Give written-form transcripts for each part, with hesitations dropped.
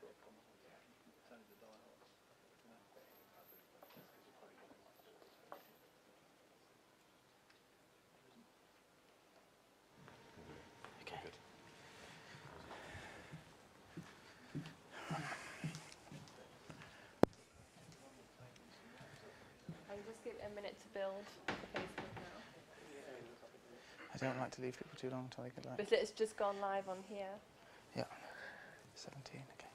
I'll just give it a minute to build Facebook now. I don't like to leave people too long until they get like. But it's just gone live on here. Yeah, 17. Okay.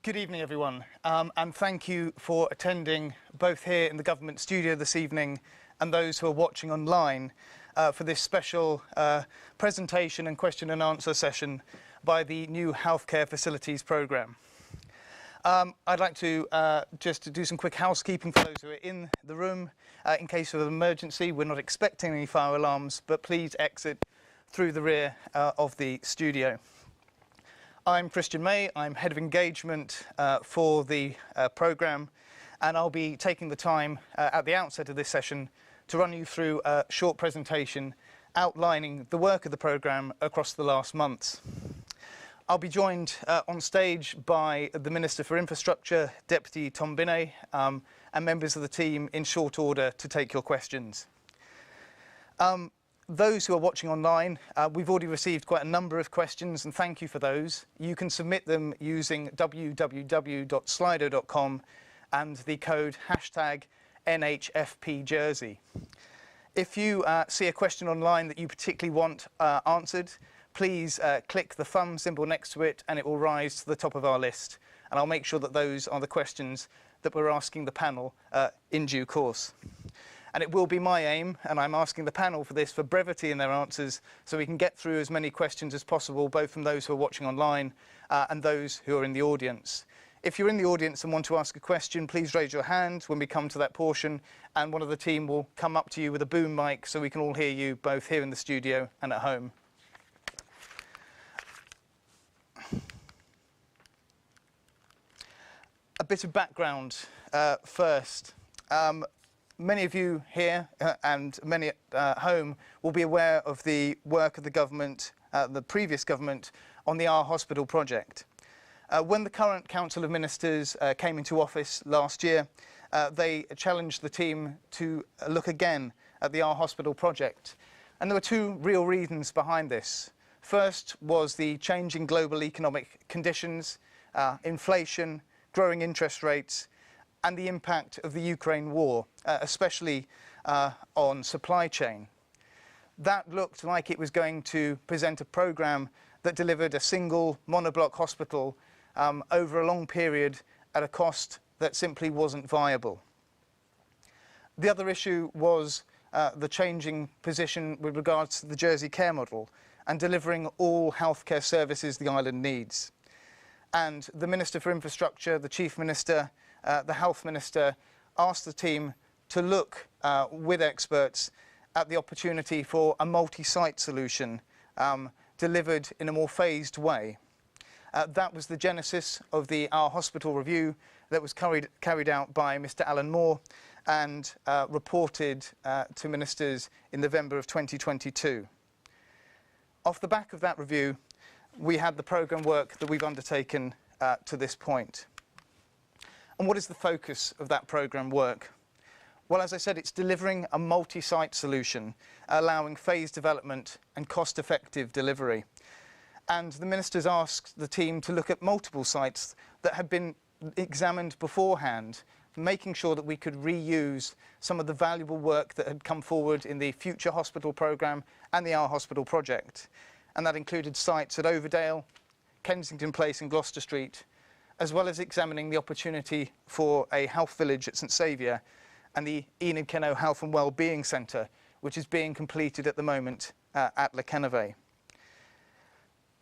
Good evening, everyone, and thank you for attending both here in the government studio this evening and those who are watching online for this special presentation and question and answer session by the new Healthcare Facilities Programme. I'd like to just do some quick housekeeping for those who are in the room. In case of an emergency, we're not expecting any fire alarms, but please exit through the rear of the studio. I'm Christian May, I'm Head of Engagement for the programme, and I'll be taking the time at the outset of this session to run you through a short presentation outlining the work of the programme across the last months. I'll be joined on stage by the Minister for Infrastructure, Deputy Tom Binney, and members of the team in short order to take your questions. Those who are watching online, we've already received quite a number of questions, and thank you for those. You can submit them using www.slido.com and the code #NHFPJersey. If you see a question online that you particularly want answered, please click the thumb symbol next to it and it will rise to the top of our list. And I'll make sure that those are the questions that we're asking the panel in due course. And it will be my aim, and I'm asking the panel for this, for brevity in their answers, so we can get through as many questions as possible, both from those who are watching online and those who are in the audience. If you're in the audience and want to ask a question, please raise your hand when we come to that portion, and one of the team will come up to you with a boom mic so we can all hear you, both here in the studio and at home. A bit of background first. Many of you here and many at home will be aware of the work of the government, the previous government, on the Our Hospital project. When the current Council of Ministers came into office last year, they challenged the team to look again at the Our Hospital project. And there were two real reasons behind this. First was the changing global economic conditions, inflation, growing interest rates, and the impact of the Ukraine war, especially on supply chain. That looked like it was going to present a programme that delivered a single monoblock hospital over a long period at a cost that simply wasn't viable. The other issue was the changing position with regards to the Jersey care model and delivering all healthcare services the island needs. And the Minister for Infrastructure, the Chief Minister, the Health Minister asked the team to look with experts at the opportunity for a multi-site solution delivered in a more phased way. That was the genesis of the Our Hospital review that was carried out by Mr. Alan Moore and reported to ministers in November of 2022. Off the back of that review, we had the programme work that we've undertaken to this point. And what is the focus of that programme work? Well, as I said, it's delivering a multi-site solution, allowing phased development and cost-effective delivery. And the ministers asked the team to look at multiple sites that had been examined beforehand, making sure that we could reuse some of the valuable work that had come forward in the Future Hospital programme and the Our Hospital project. And that included sites at Overdale, Kensington Place and Gloucester Street, as well as examining the opportunity for a health village at St Saviour and the Enid Kenno Health and Wellbeing Centre, which is being completed at the moment at Le Kennervay.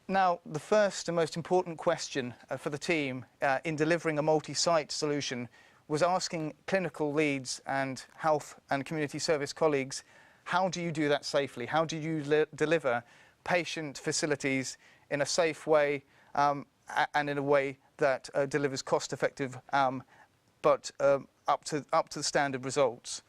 Now, the first and most important question for the team in delivering a multi-site solution was asking clinical leads and health and community service colleagues, how do you do that safely? How do you deliver patient facilities in a safe way and in a way that delivers cost-effective but up to the standard results?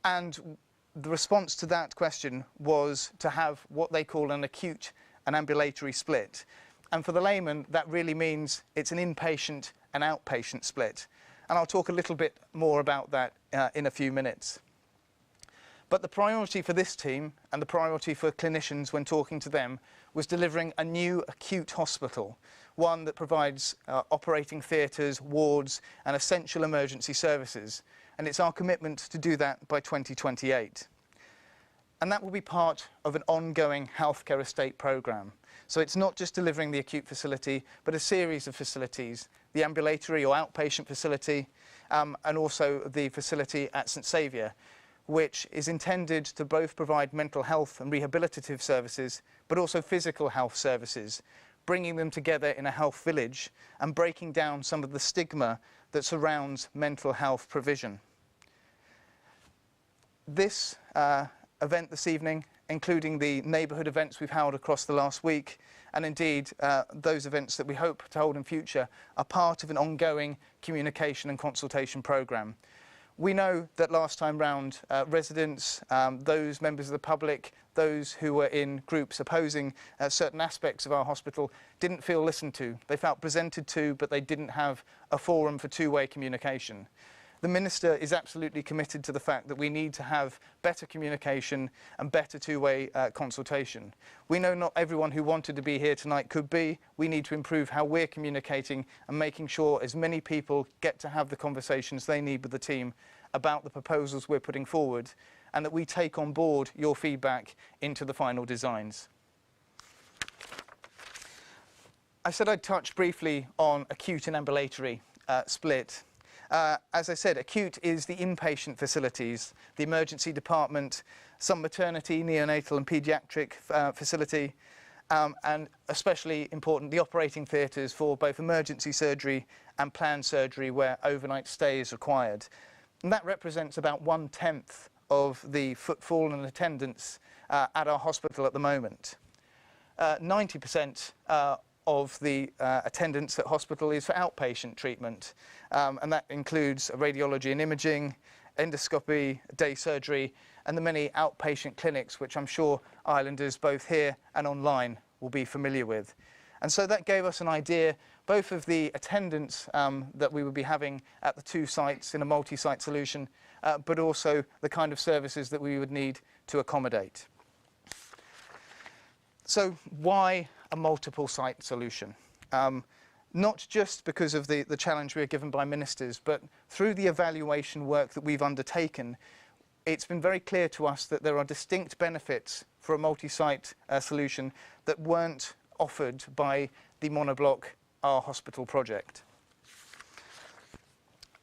And the response to that question was to have what they call an acute and ambulatory split. And for the layman, that really means it's an inpatient and outpatient split. And I'll talk a little bit more about that in a few minutes. But the priority for this team and the priority for clinicians when talking to them was delivering a new acute hospital, one that provides operating theatres, wards and essential emergency services. And it's our commitment to do that by 2028. And that will be part of an ongoing healthcare estate programme. So it's not just delivering the acute facility, but a series of facilities, the ambulatory or outpatient facility, and also the facility at St Saviour, which is intended to both provide mental health and rehabilitative services, but also physical health services, bringing them together in a health village and breaking down some of the stigma that surrounds mental health provision. This event this evening, including the neighbourhood events we've held across the last week, and indeed those events that we hope to hold in future, are part of an ongoing communication and consultation programme. We know that last time round, residents, those members of the public, those who were in groups opposing certain aspects of our hospital didn't feel listened to. They felt presented to, but they didn't have a forum for two-way communication. The Minister is absolutely committed to the fact that we need to have better communication and better two-way consultation. We know not everyone who wanted to be here tonight could be. We need to improve how we're communicating and making sure as many people get to have the conversations they need with the team about the proposals we're putting forward, and that we take on board your feedback into the final designs. I said I'd touch briefly on acute and ambulatory split. As I said, acute is the inpatient facilities, the emergency department, some maternity, neonatal and paediatric facility, and especially important, the operating theatres for both emergency surgery and planned surgery where overnight stay is required. And that represents about 1/10 of the footfall and attendance at our hospital at the moment. 90% of the attendance at hospital is for outpatient treatment, and that includes radiology and imaging, endoscopy, day surgery, and the many outpatient clinics which I'm sure islanders both here and online will be familiar with. And so that gave us an idea both of the attendance that we would be having at the two sites in a multi-site solution, but also the kind of services that we would need to accommodate. So why a multiple site solution? Not just because of the challenge we are given by ministers, but through the evaluation work that we've undertaken, it's been very clear to us that there are distinct benefits for a multi-site solution that weren't offered by the monoblock Our Hospital project.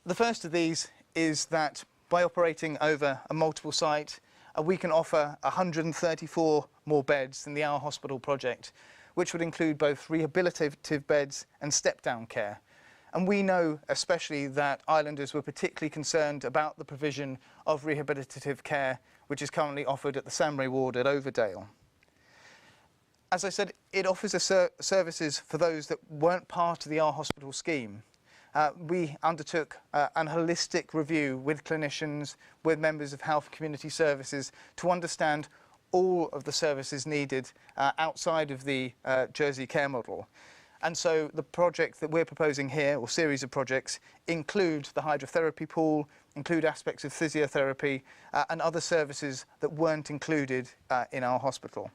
The first of these is that by operating over a multiple site, we can offer 134 more beds than the Our Hospital project, which would include both rehabilitative beds and step-down care. And we know especially that islanders were particularly concerned about the provision of rehabilitative care, which is currently offered at the Samray ward at Overdale. As I said, it offers services for those that weren't part of the Our Hospital scheme. We undertook an holistic review with clinicians, with members of health community services to understand all of the services needed outside of the Jersey care model. And so the project that we're proposing here, or series of projects, include the hydrotherapy pool, include aspects of physiotherapy and other services that weren't included in Our Hospital.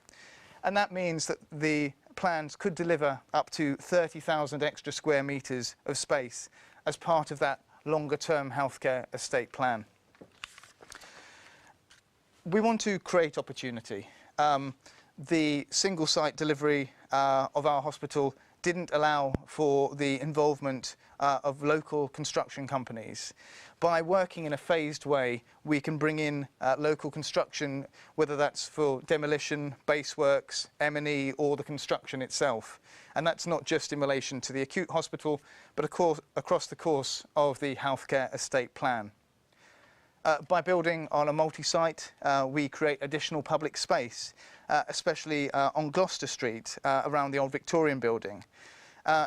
And that means that the plans could deliver up to 30,000 extra square metres of space as part of that longer-term healthcare estate plan. We want to create opportunity. The single-site delivery of our hospital didn't allow for the involvement of local construction companies. By working in a phased way, we can bring in local construction, whether that's for demolition, base works, M&E, or the construction itself. And that's not just in relation to the acute hospital, but of course, across the course of the healthcare estate plan. By building on a multi-site, we create additional public space, especially on Gloucester Street, around the old Victorian building.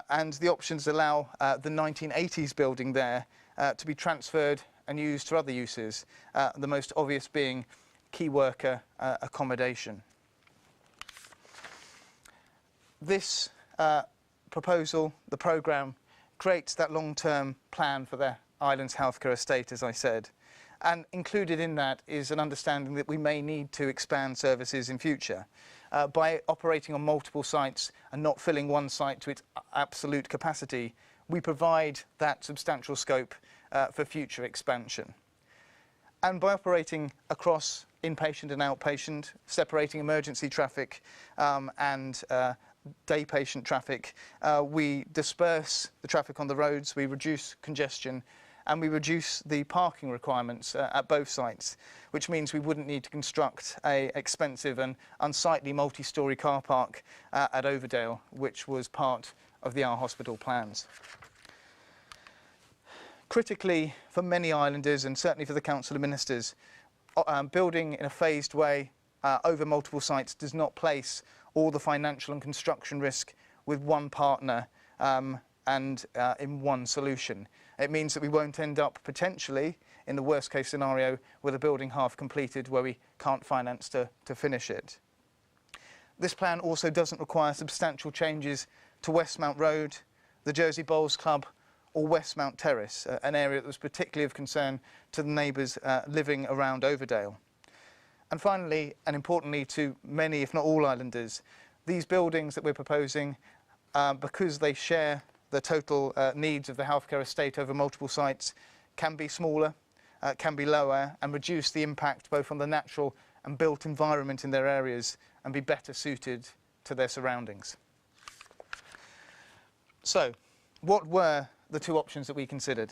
And the options allow the 1980s building there to be transferred and used for other uses, the most obvious being key worker accommodation. This proposal, the programme, creates that long-term plan for the Islands Healthcare Estate, as I said. And included in that is an understanding that we may need to expand services in future. By operating on multiple sites and not filling one site to its absolute capacity, we provide that substantial scope for future expansion. And by operating across inpatient and outpatient, separating emergency traffic and day patient traffic, we disperse the traffic on the roads, we reduce congestion, and we reduce the parking requirements at both sites, which means we wouldn't need to construct an expensive and unsightly multi-storey car park at Overdale, which was part of the Our Hospital plans. Critically, for many islanders, and certainly for the Council of Ministers, building in a phased way over multiple sites does not place all the financial and construction risk with one partner and in one solution. It means that we won't end up potentially, in the worst case scenario, with a building half completed where we can't finance to finish it. This plan also doesn't require substantial changes to Westmount Road, the Jersey Bowls Club, or Westmount Terrace, an area that was particularly of concern to the neighbours living around Overdale. And finally, and importantly to many, if not all islanders, these buildings that we're proposing, because they share the total needs of the healthcare estate over multiple sites, can be smaller, can be lower, and reduce the impact both on the natural and built environment in their areas and be better suited to their surroundings. So, what were the two options that we considered?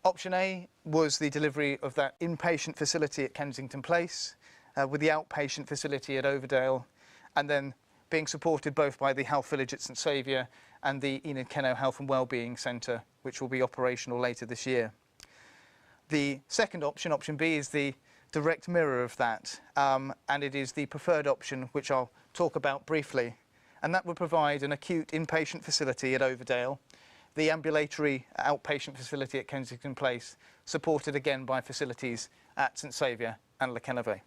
Option A was the delivery of that inpatient facility at Kensington Place, with the outpatient facility at Overdale, and then being supported both by the Health Village at St Saviour and the Enid Kenno Health and Wellbeing Centre, which will be operational later this year. The second option, option B, is the direct mirror of that, and it is the preferred option, which I'll talk about briefly. And that would provide an acute inpatient facility at Overdale, the ambulatory outpatient facility at Kensington Place, supported again by facilities at St Saviour and Le Kennervay.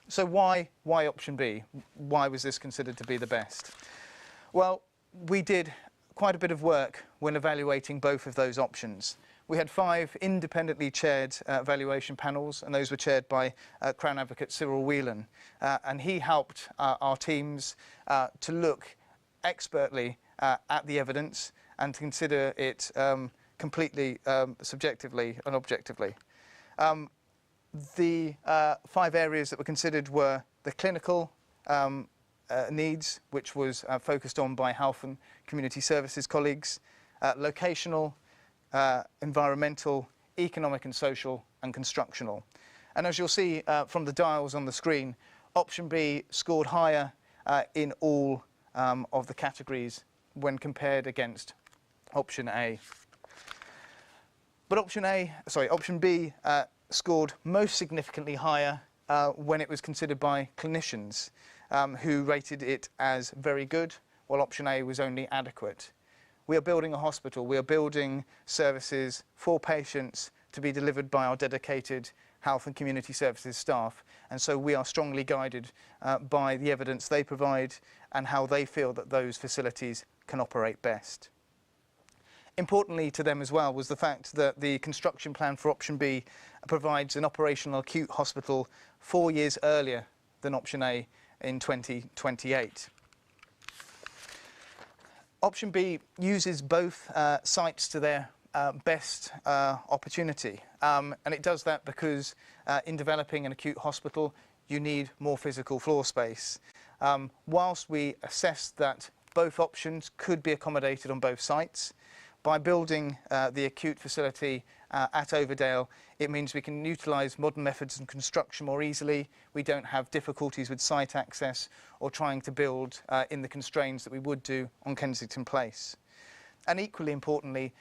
So why option B? Why was this considered to be the best? Well, we did quite a bit of work when evaluating both of those options. We had 5 independently chaired valuation panels, and those were chaired by Crown Advocate Cyril Whelan. And he helped our teams to look expertly at the evidence and to consider it completely subjectively and objectively. The 5 areas that were considered were the clinical needs, which was focused on by Health and Community Services colleagues, locational, environmental, economic and social, and constructional. And as you'll see from the dials on the screen, option B scored higher in all of the categories when compared against option A. But option B scored most significantly higher when it was considered by clinicians who rated it as very good, while option A was only adequate. We are building a hospital, we are building services for patients to be delivered by our dedicated Health and Community Services staff, and so we are strongly guided by the evidence they provide and how they feel that those facilities can operate best. Importantly to them as well was the fact that the construction plan for option B provides an operational acute hospital 4 years earlier than option A in 2028. Option B uses both sites to their best opportunity, and it does that because in developing an acute hospital you need more physical floor space. Whilst we assess that both options could be accommodated on both sites, by building the acute facility at Overdale, it means we can utilise modern methods and construction more easily. We don't have difficulties with site access or trying to build in the constraints that we would do on Kensington Place. And equally importantly,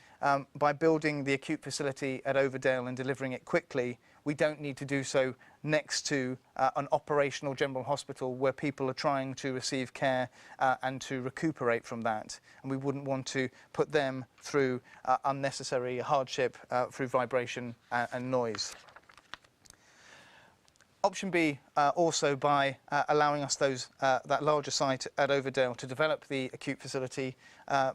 by building the acute facility at Overdale and delivering it quickly, we don't need to do so next to an operational general hospital where people are trying to receive care and to recuperate from that. And we wouldn't want to put them through unnecessary hardship through vibration and noise. Option B, also by allowing us that larger site at Overdale to develop the acute facility,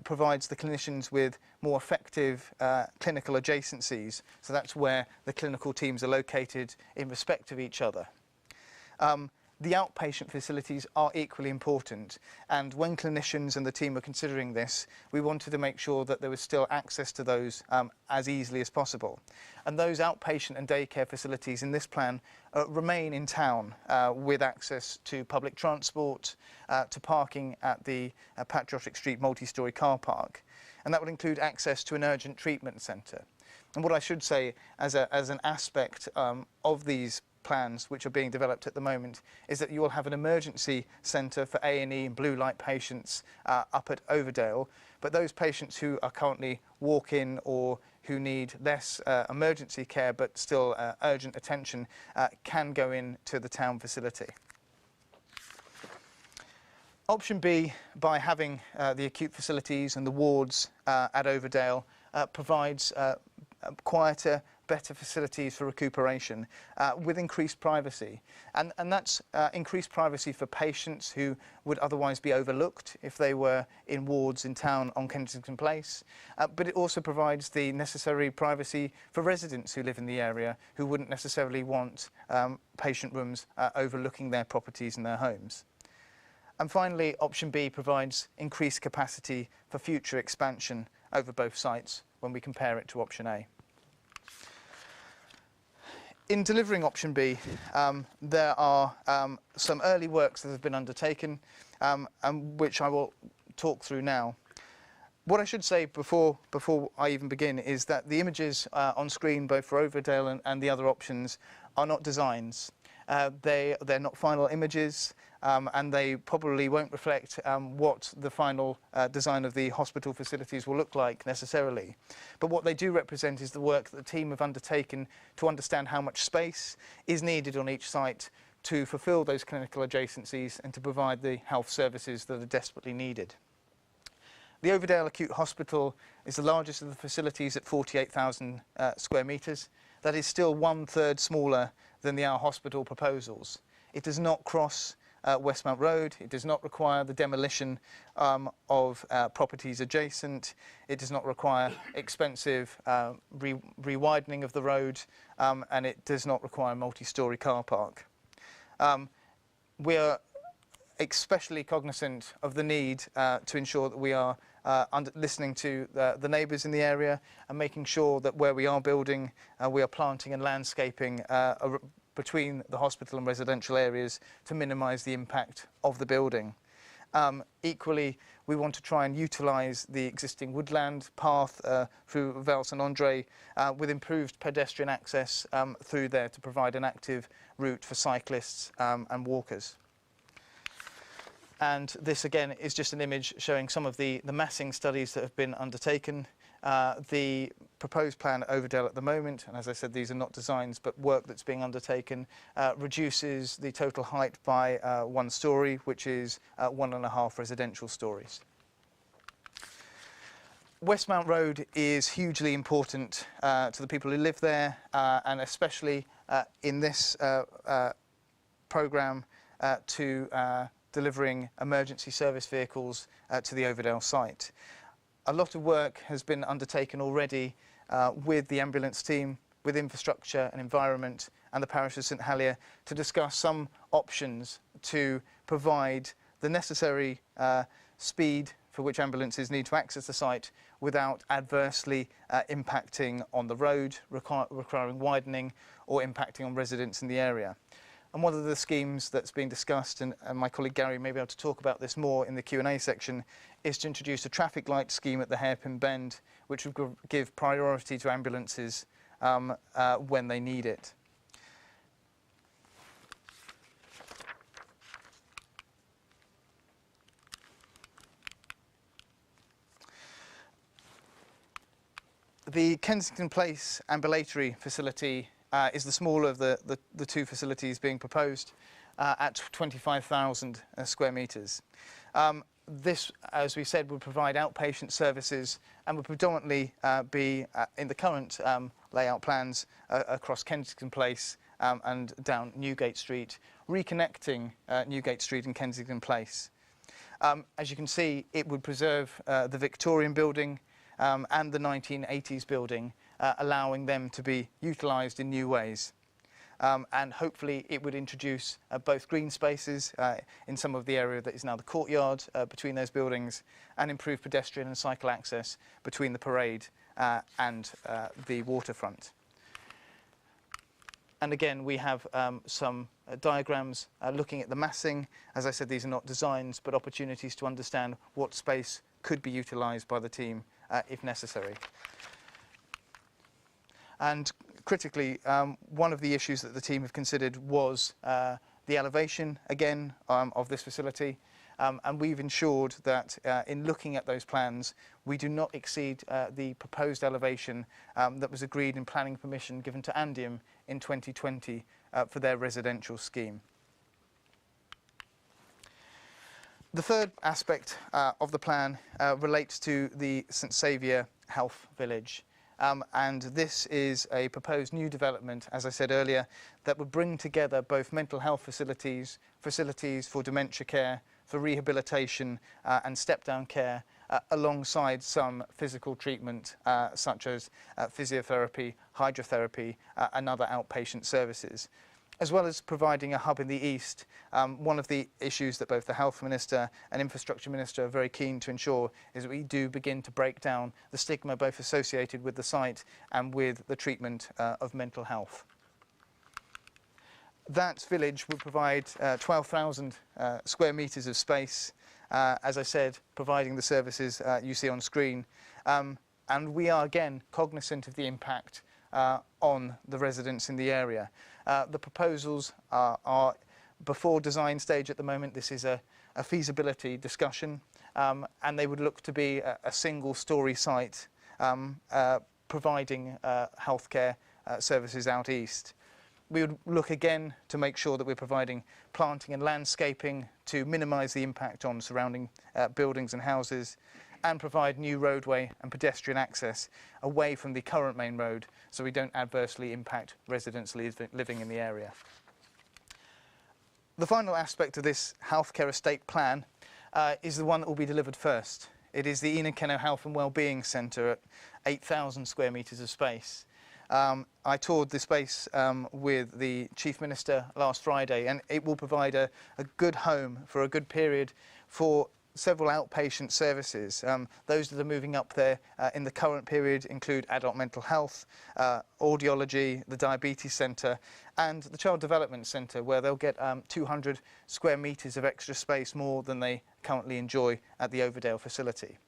provides the clinicians with more effective clinical adjacencies. So that's where the clinical teams are located in respect of each other. The outpatient facilities are equally important, and when clinicians and the team were considering this, we wanted to make sure that there was still access to those as easily as possible. And those outpatient and daycare facilities in this plan remain in town with access to public transport, to parking at the Patriotic Street multi-storey car park. And that would include access to an urgent treatment centre. And what I should say as an aspect of these plans which are being developed at the moment is that you will have an emergency centre for A&E and blue light patients up at Overdale, but those patients who are currently walk-in or who need less emergency care but still urgent attention can go in to the town facility. Option B, by having the acute facilities and the wards at Overdale, provides quieter, better facilities for recuperation with increased privacy. And that's increased privacy for patients who would otherwise be overlooked if they were in wards in town on Kensington Place. But it also provides the necessary privacy for residents who live in the area who wouldn't necessarily want patient rooms overlooking their properties and their homes. And finally, option B provides increased capacity for future expansion over both sites when we compare it to option A. In delivering option B, there are some early works that have been undertaken, and which I will talk through now. What I should say before I even begin is that the images on screen, both for Overdale and the other options, are not designs. They're not final images, and they probably won't reflect what the final design of the hospital facilities will look like necessarily. But what they do represent is the work that the team have undertaken to understand how much space is needed on each site to fulfil those clinical adjacencies and to provide the health services that are desperately needed. The Overdale Acute Hospital is the largest of the facilities at 48,000 square metres. That is still 1/3 smaller than the Our Hospital proposals. It does not cross Westmount Road. It does not require the demolition of properties adjacent. It does not require expensive re-widening of the road, and it does not require a multi-storey car park. We are especially cognizant of the need to ensure that we are listening to the neighbours in the area and making sure that where we are building, we are planting and landscaping between the hospital and residential areas to minimise the impact of the building. Equally, we want to try and utilise the existing woodland path through Val St Andre with improved pedestrian access through there to provide an active route for cyclists and walkers. And this again is just an image showing some of the massing studies that have been undertaken. The proposed plan at Overdale at the moment, and as I said, these are not designs but work that's being undertaken, reduces the total height by 1 storey, which is 1.5 residential stories. Westmount Road is hugely important to the people who live there, and especially in this programme to delivering emergency service vehicles to the Overdale site. A lot of work has been undertaken already with the ambulance team, with infrastructure and environment and the parish of St Helier to discuss some options to provide the necessary speed for which ambulances need to access the site without adversely impacting on the road, requiring widening or impacting on residents in the area. And one of the schemes that's being discussed, and my colleague Gary may be able to talk about this more in the Q&A section, is to introduce a traffic light scheme at the hairpin bend, which would give priority to ambulances when they need it. The Kensington Place ambulatory facility is the smaller of the two facilities being proposed at 25,000 square metres. This, as we said, would provide outpatient services and would predominantly be in the current layout plans across Kensington Place and down Newgate Street, reconnecting Newgate Street and Kensington Place. As you can see, it would preserve the Victorian building and the 1980s building, allowing them to be utilised in new ways. And hopefully it would introduce both green spaces in some of the area that is now the courtyard between those buildings, and improve pedestrian and cycle access between the parade and the waterfront. And again, we have some diagrams looking at the massing. As I said, these are not designs, but opportunities to understand what space could be utilised by the team if necessary. And critically, one of the issues that the team have considered was the elevation, again, of this facility. And we've ensured that in looking at those plans, we do not exceed the proposed elevation that was agreed in planning permission given to Andium in 2020 for their residential scheme. The third aspect of the plan relates to the St Saviour Health Village. And this is a proposed new development, as I said earlier, that would bring together both mental health facilities, facilities for dementia care, for rehabilitation and step-down care, alongside some physical treatment such as physiotherapy, hydrotherapy and other outpatient services, as well as providing a hub in the east. One of the issues that both the Health Minister and Infrastructure Minister are very keen to ensure is that we do begin to break down the stigma both associated with the site and with the treatment of mental health. That village would provide 12,000 square metres of space, as I said, providing the services you see on screen. And we are again cognizant of the impact on the residents in the area. The proposals are before design stage at the moment. This is a feasibility discussion, and they would look to be a single story site providing healthcare services out east. We would look again to make sure that we're providing planting and landscaping to minimise the impact on surrounding buildings and houses, and provide new roadway and pedestrian access away from the current main road so we don't adversely impact residents living in the area. The final aspect of this healthcare estate plan is the one that will be delivered first. It is the Enid Kenno Health and Wellbeing Centre at 8,000 square metres of space. I toured the space with the Chief Minister last Friday, and it will provide a good home for a good period for several outpatient services. Those that are moving up there in the current period include adult mental health, audiology, the diabetes centre and the child development centre, where they'll get 200 square metres of extra space more than they currently enjoy at the Overdale facility.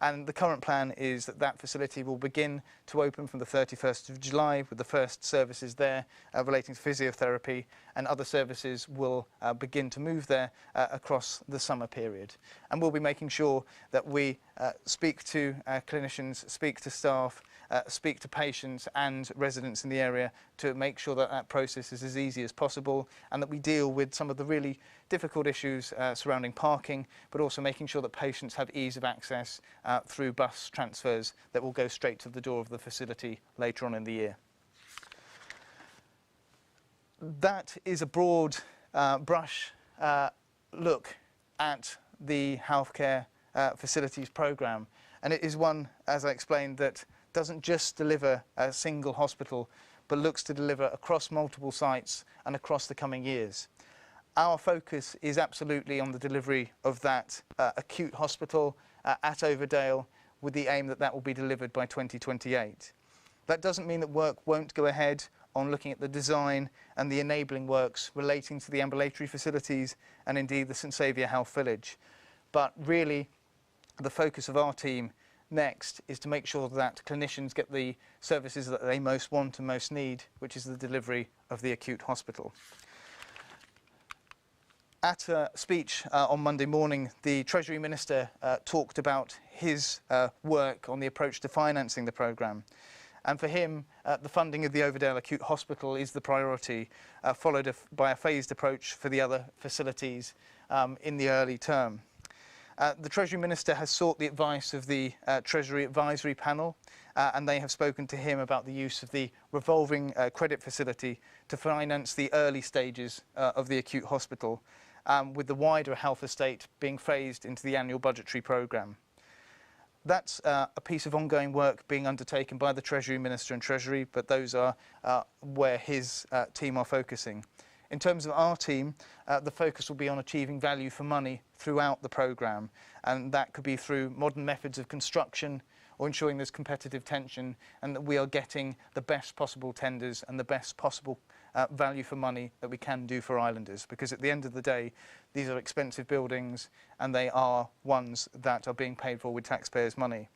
And the current plan is that that facility will begin to open from the 31st of July with the first services there relating to physiotherapy, and other services will begin to move there across the summer period. And we'll be making sure that we speak to clinicians, speak to staff, speak to patients and residents in the area to make sure that that process is as easy as possible, and that we deal with some of the really difficult issues surrounding parking, but also making sure that patients have ease of access through bus transfers that will go straight to the door of the facility later on in the year. That is a broad brush look at the healthcare facilities programme, and it is one, as I explained, that doesn't just deliver a single hospital, but looks to deliver across multiple sites and across the coming years. Our focus is absolutely on the delivery of that acute hospital at Overdale, with the aim that that will be delivered by 2028. That doesn't mean that work won't go ahead on looking at the design and the enabling works relating to the ambulatory facilities and indeed the St Saviour Health Village. But really, the focus of our team next is to make sure that clinicians get the services that they most want and most need, which is the delivery of the acute hospital. At a speech on Monday morning, the Treasury Minister talked about his work on the approach to financing the programme. And for him, the funding of the Overdale Acute Hospital is the priority, followed by a phased approach for the other facilities in the early term. The Treasury Minister has sought the advice of the Treasury Advisory Panel, and they have spoken to him about the use of the revolving credit facility to finance the early stages of the acute hospital, with the wider health estate being phased into the annual budgetary programme. That's a piece of ongoing work being undertaken by the Treasury Minister and Treasury, but those are where his team are focusing. In terms of our team, the focus will be on achieving value for money throughout the programme, and that could be through modern methods of construction or ensuring there's competitive tension and that we are getting the best possible tenders and the best possible value for money that we can do for islanders, because at the end of the day these are expensive buildings and they are ones that are being paid for with taxpayers' money.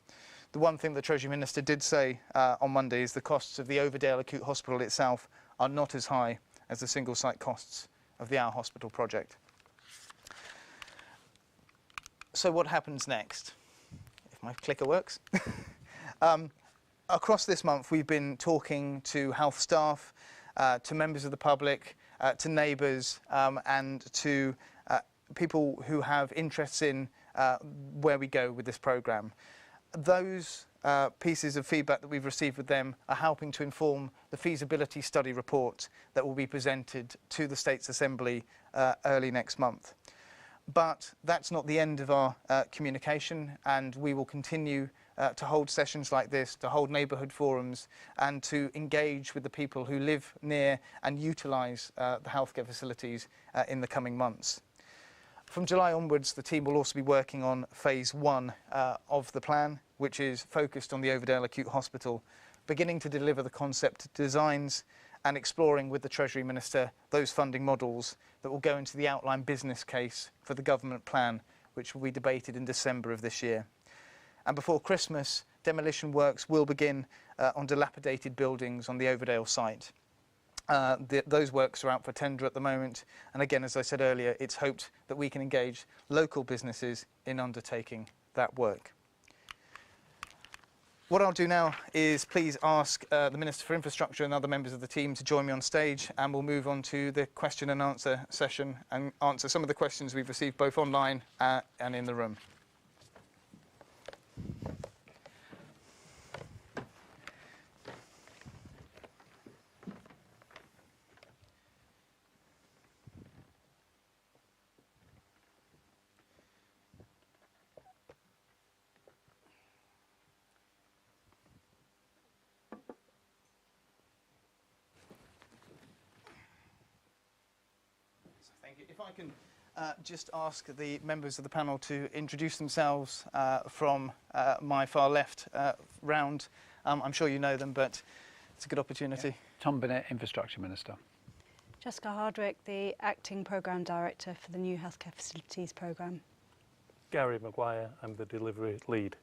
The one thing the Treasury Minister did say on Monday is the costs of the Overdale Acute Hospital itself are not as high as the single site costs of the Our Hospital project. So what happens next? If my clicker works. Across this month we've been talking to health staff, to members of the public, to neighbours and to people who have interests in where we go with this programme. Those pieces of feedback that we've received with them are helping to inform the feasibility study report that will be presented to the States Assembly early next month. But that's not the end of our communication, and we will continue to hold sessions like this, to hold neighbourhood forums, and to engage with the people who live near and utilise the healthcare facilities in the coming months. From July onwards, the team will also be working on phase 1 of the plan, which is focused on the Overdale Acute Hospital, beginning to deliver the concept designs and exploring with the Treasury Minister those funding models that will go into the outline business case for the government plan, which will be debated in December of this year. And before Christmas, demolition works will begin on dilapidated buildings on the Overdale site. Those works are out for tender at the moment, and again, as I said earlier, it's hoped that we can engage local businesses in undertaking that work. What I'll do now is please ask the Minister for Infrastructure and other members of the team to join me on stage, and we'll move on to the question and answer session and answer some of the questions we've received both online and in the room. Thank you. If I can just ask the members of the panel to introduce themselves from my far left round. I'm sure you know them, but it's a good opportunity. Yeah. Tom Bennett, Infrastructure Minister. Jessica Hardwick, the Acting Programme Director for the New Healthcare Facilities Programme. Gary Maguire, I'm the Delivery Lead.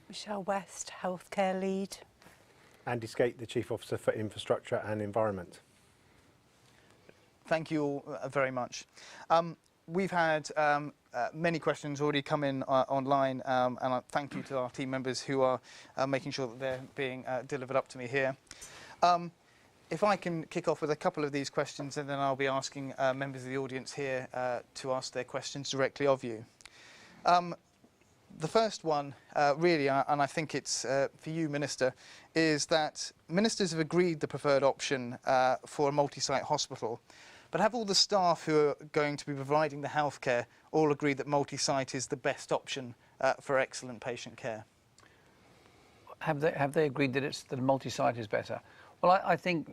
Michelle West, Healthcare Lead. Andy Skate, the Chief Officer for Infrastructure and Environment. Thank you all very much. We've had many questions already come in online, and I thank you to our team members who are making sure that they're being delivered up to me here. If I can kick off with a couple of these questions, and then I'll be asking members of the audience here to ask their questions directly of you. The first one, really, and I think it's for you, Minister, is that ministers have agreed the preferred option for a multi-site hospital, but have all the staff who are going to be providing the healthcare all agreed that multi-site is the best option for excellent patient care? Have they agreed that a multi-site is better? Well, I think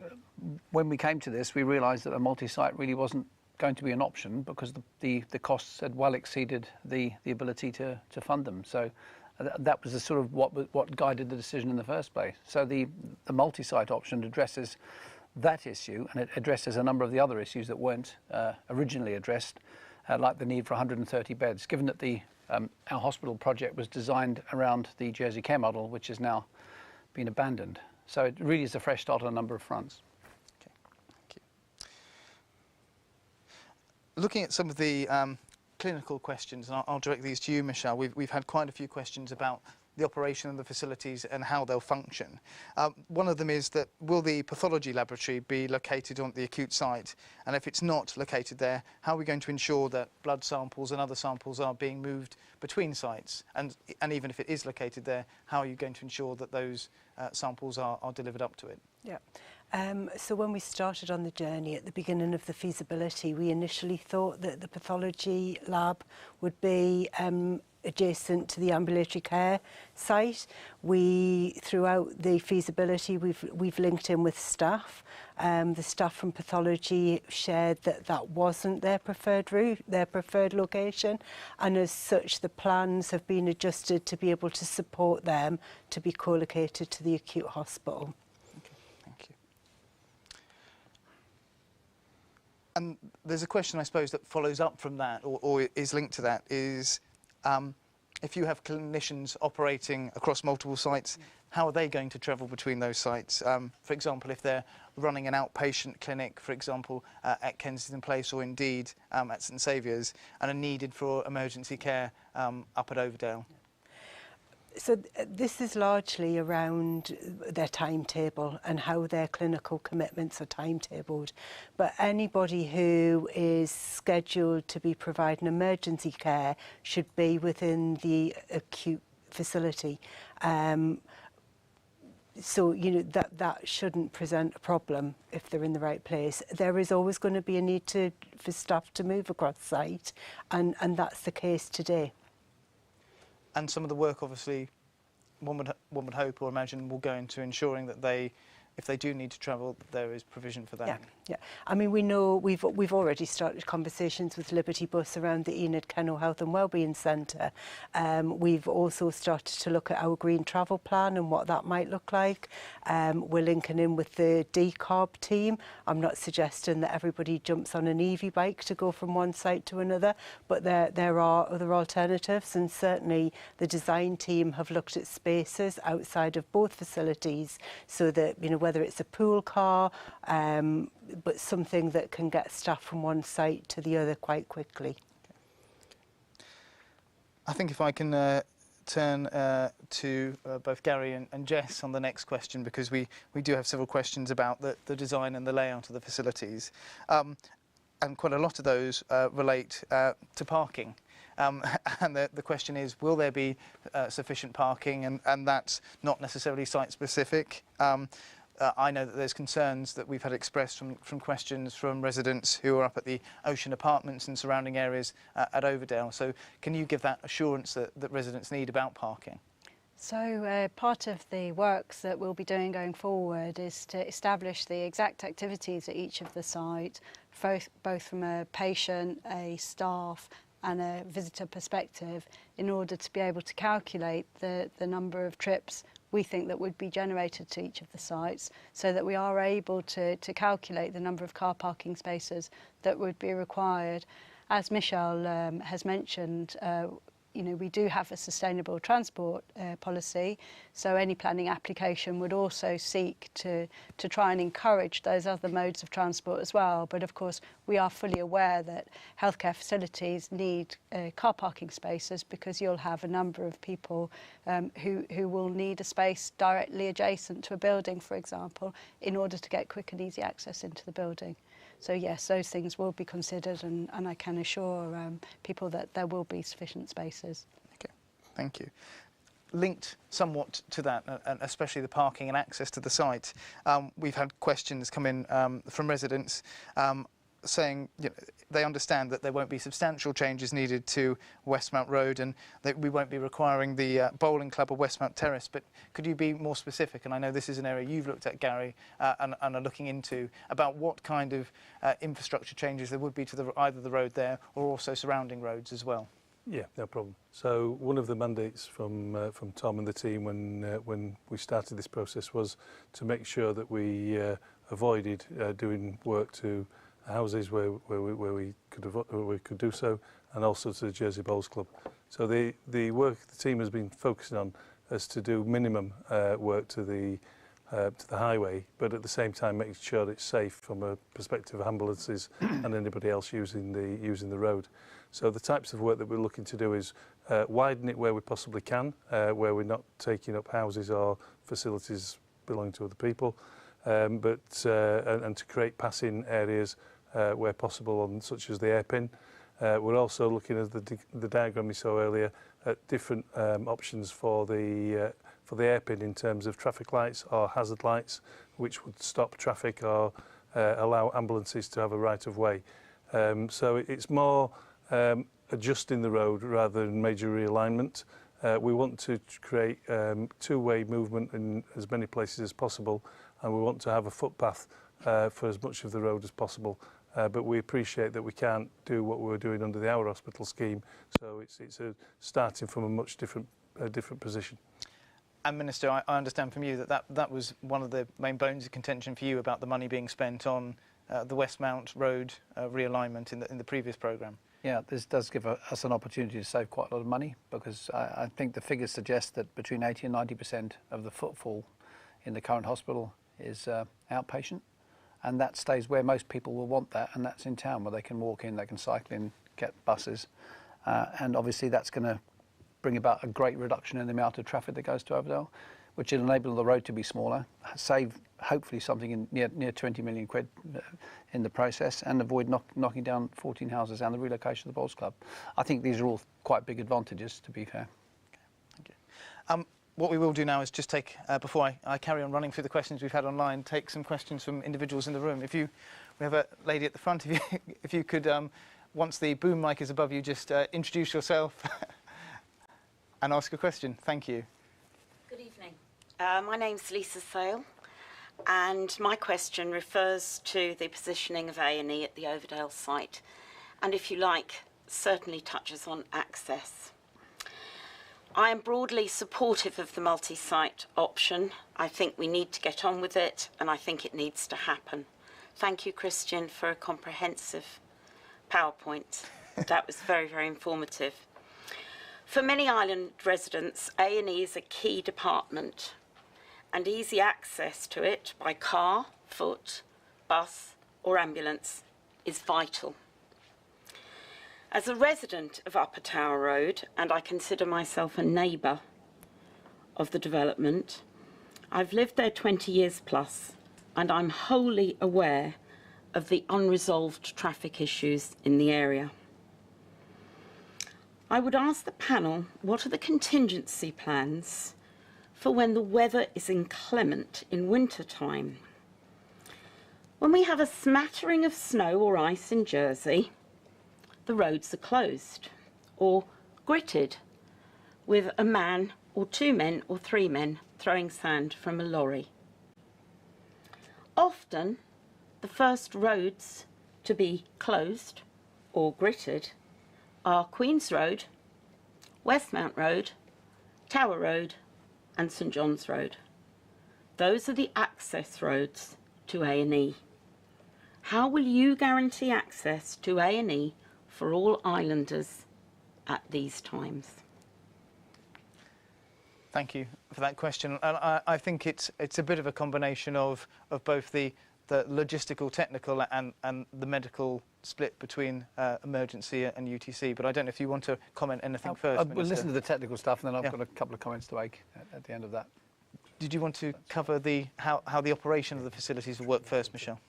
when we came to this, we realised that a multi-site really wasn't going to be an option because the costs had well exceeded the ability to fund them. So that was the sort of what guided the decision in the first place. So the multi-site option addresses that issue, and it addresses a number of the other issues that weren't originally addressed, like the need for 130 beds, given that our hospital project was designed around the Jersey Care model, which has now been abandoned. So it really is a fresh start on a number of fronts. Okay, thank you. Looking at some of the clinical questions, and I'll direct these to you, Michelle. We've had quite a few questions about the operation of the facilities and how they'll function. One of them is that will the pathology laboratory be located on the acute site? And if it's not located there, how are we going to ensure that blood samples and other samples are being moved between sites? And even if it is located there, how are you going to ensure that those samples are delivered up to it? Yeah. So when we started on the journey at the beginning of the feasibility, we initially thought that the pathology lab would be adjacent to the ambulatory care site. Throughout the feasibility, we've linked in with staff. The staff from pathology shared that wasn't their preferred route, their preferred location, and as such, the plans have been adjusted to be able to support them to be co-located to the acute hospital. Thank you. And there's a question, I suppose, that follows up from that, or is linked to that, is if you have clinicians operating across multiple sites, how are they going to travel between those sites? For example, if they're running an outpatient clinic, for example, at Kensington Place or indeed at St Saviour's, and are needed for emergency care up at Overdale. So this is largely around their timetable and how their clinical commitments are timetabled. But anybody who is scheduled to be providing emergency care should be within the acute facility. So, you know, that shouldn't present a problem if they're in the right place. There is always going to be a need for staff to move across site, and that's the case today. And some of the work, obviously, one would hope or imagine will go into ensuring that if they do need to travel, there is provision for that. Yeah. I mean, we know we've already started conversations with Liberty Bus around the Enid Kennel Health and Wellbeing Centre. We've also started to look at our green travel plan and what that might look like. We're linking in with the decarb team. I'm not suggesting that everybody jumps on an EV bike to go from one site to another, but there are other alternatives, and certainly the design team have looked at spaces outside of both facilities so that, you know, whether it's a pool car, but something that can get staff from one site to the other quite quickly. I think if I can turn to both Gary and Jess on the next question, because we do have several questions about the design and the layout of the facilities. And quite a lot of those relate to parking. And the question is, will there be sufficient parking? And that's not necessarily site-specific. I know that there's concerns that we've had expressed from questions from residents who are up at the Ocean Apartments and surrounding areas at Overdale. So can you give that assurance that residents need about parking? So part of the works that we'll be doing going forward is to establish the exact activities at each of the sites, both from a patient, a staff and a visitor perspective, in order to be able to calculate the number of trips we think that would be generated to each of the sites, so that we are able to calculate the number of car parking spaces that would be required. As Michelle has mentioned, you know, we do have a sustainable transport policy, so any planning application would also seek to try and encourage those other modes of transport as well. But of course, we are fully aware that healthcare facilities need car parking spaces, because you'll have a number of people who will need a space directly adjacent to a building, for example, in order to get quick and easy access into the building. So yes, those things will be considered, and I can assure people that there will be sufficient spaces. Okay, thank you. Linked somewhat to that, and especially the parking and access to the site, we've had questions come in from residents saying, you know, they understand that there won't be substantial changes needed to Westmount Road, and that we won't be requiring the bowling club or Westmount Terrace. But could you be more specific? And I know this is an area you've looked at, Gary, and are looking into, about what kind of infrastructure changes there would be to either the road there or also surrounding roads as well. Yeah, no problem. So one of the mandates from Tom and the team when we started this process was to make sure that we avoided doing work to houses where we could do so, and also to the Jersey Bowls Club. So the work the team has been focusing on is to do minimum work to the highway, but at the same time making sure it's safe from a perspective of ambulances and anybody else using the road. So the types of work that we're looking to do is widen it where we possibly can, where we're not taking up houses or facilities belonging to other people, and to create passing areas where possible, such as the hairpin. We're also looking at the diagram we saw earlier at different options for the hairpin in terms of traffic lights or hazard lights, which would stop traffic or allow ambulances to have a right of way. So it's more adjusting the road rather than major realignment. We want to create two-way movement in as many places as possible, and we want to have a footpath for as much of the road as possible. But we appreciate that we can't do what we were doing under the Our Hospital scheme, so it's starting from a much different position. And Minister, I understand from you that was one of the main bones of contention for you about the money being spent on the Westmount Road realignment in the previous programme. Yeah, this does give us an opportunity to save quite a lot of money, because I think the figures suggest that between 80 and 90% of the footfall in the current hospital is outpatient, and that stays where most people will want that, and that's in town, where they can walk in, they can cycle in, get buses, and obviously that's going to bring about a great reduction in the amount of traffic that goes to Overdale, which will enable the road to be smaller, save hopefully something in near 20 million quid in the process, and avoid knocking down 14 houses and the relocation of the Bowls Club. I think these are all quite big advantages, to be fair. Okay, thank you. What we will do now is just take, before I carry on running through the questions we've had online, take some questions from individuals in the room. We have a lady at the front, if you could, once the boom mic is above you, just introduce yourself and ask a question. Thank you. Good evening. My name's Lisa Sale, and my question refers to the positioning of A&E at the Overdale site, and if you like, certainly touches on access. I am broadly supportive of the multi-site option. I think we need to get on with it, and I think it needs to happen. Thank you, Christian, for a comprehensive PowerPoint. That was very, very informative. For many island residents, A&E is a key department, and easy access to it by car, foot, bus or ambulance is vital. As a resident of Upper Tower Road, and I consider myself a neighbour of the development, I've lived there 20 years plus, and I'm wholly aware of the unresolved traffic issues in the area. I would ask the panel, what are the contingency plans for when the weather is inclement in winter time? When we have a smattering of snow or ice in Jersey, the roads are closed or gritted with a man or two men or three men throwing sand from a lorry. Often, the first roads to be closed or gritted are Queen's Road, Westmount Road, Tower Road and St John's Road. Those are the access roads to A&E. How will you guarantee access to A&E for all islanders at these times? Thank you for that question. And I think it's a bit of a combination of both the logistical, technical and the medical split between emergency and UTC. But I don't know if you want to comment anything first. We'll listen to the technical stuff, and then I've got a couple of comments to make at the end of that. Did you want to cover how the operation of the facilities will work first, Michelle?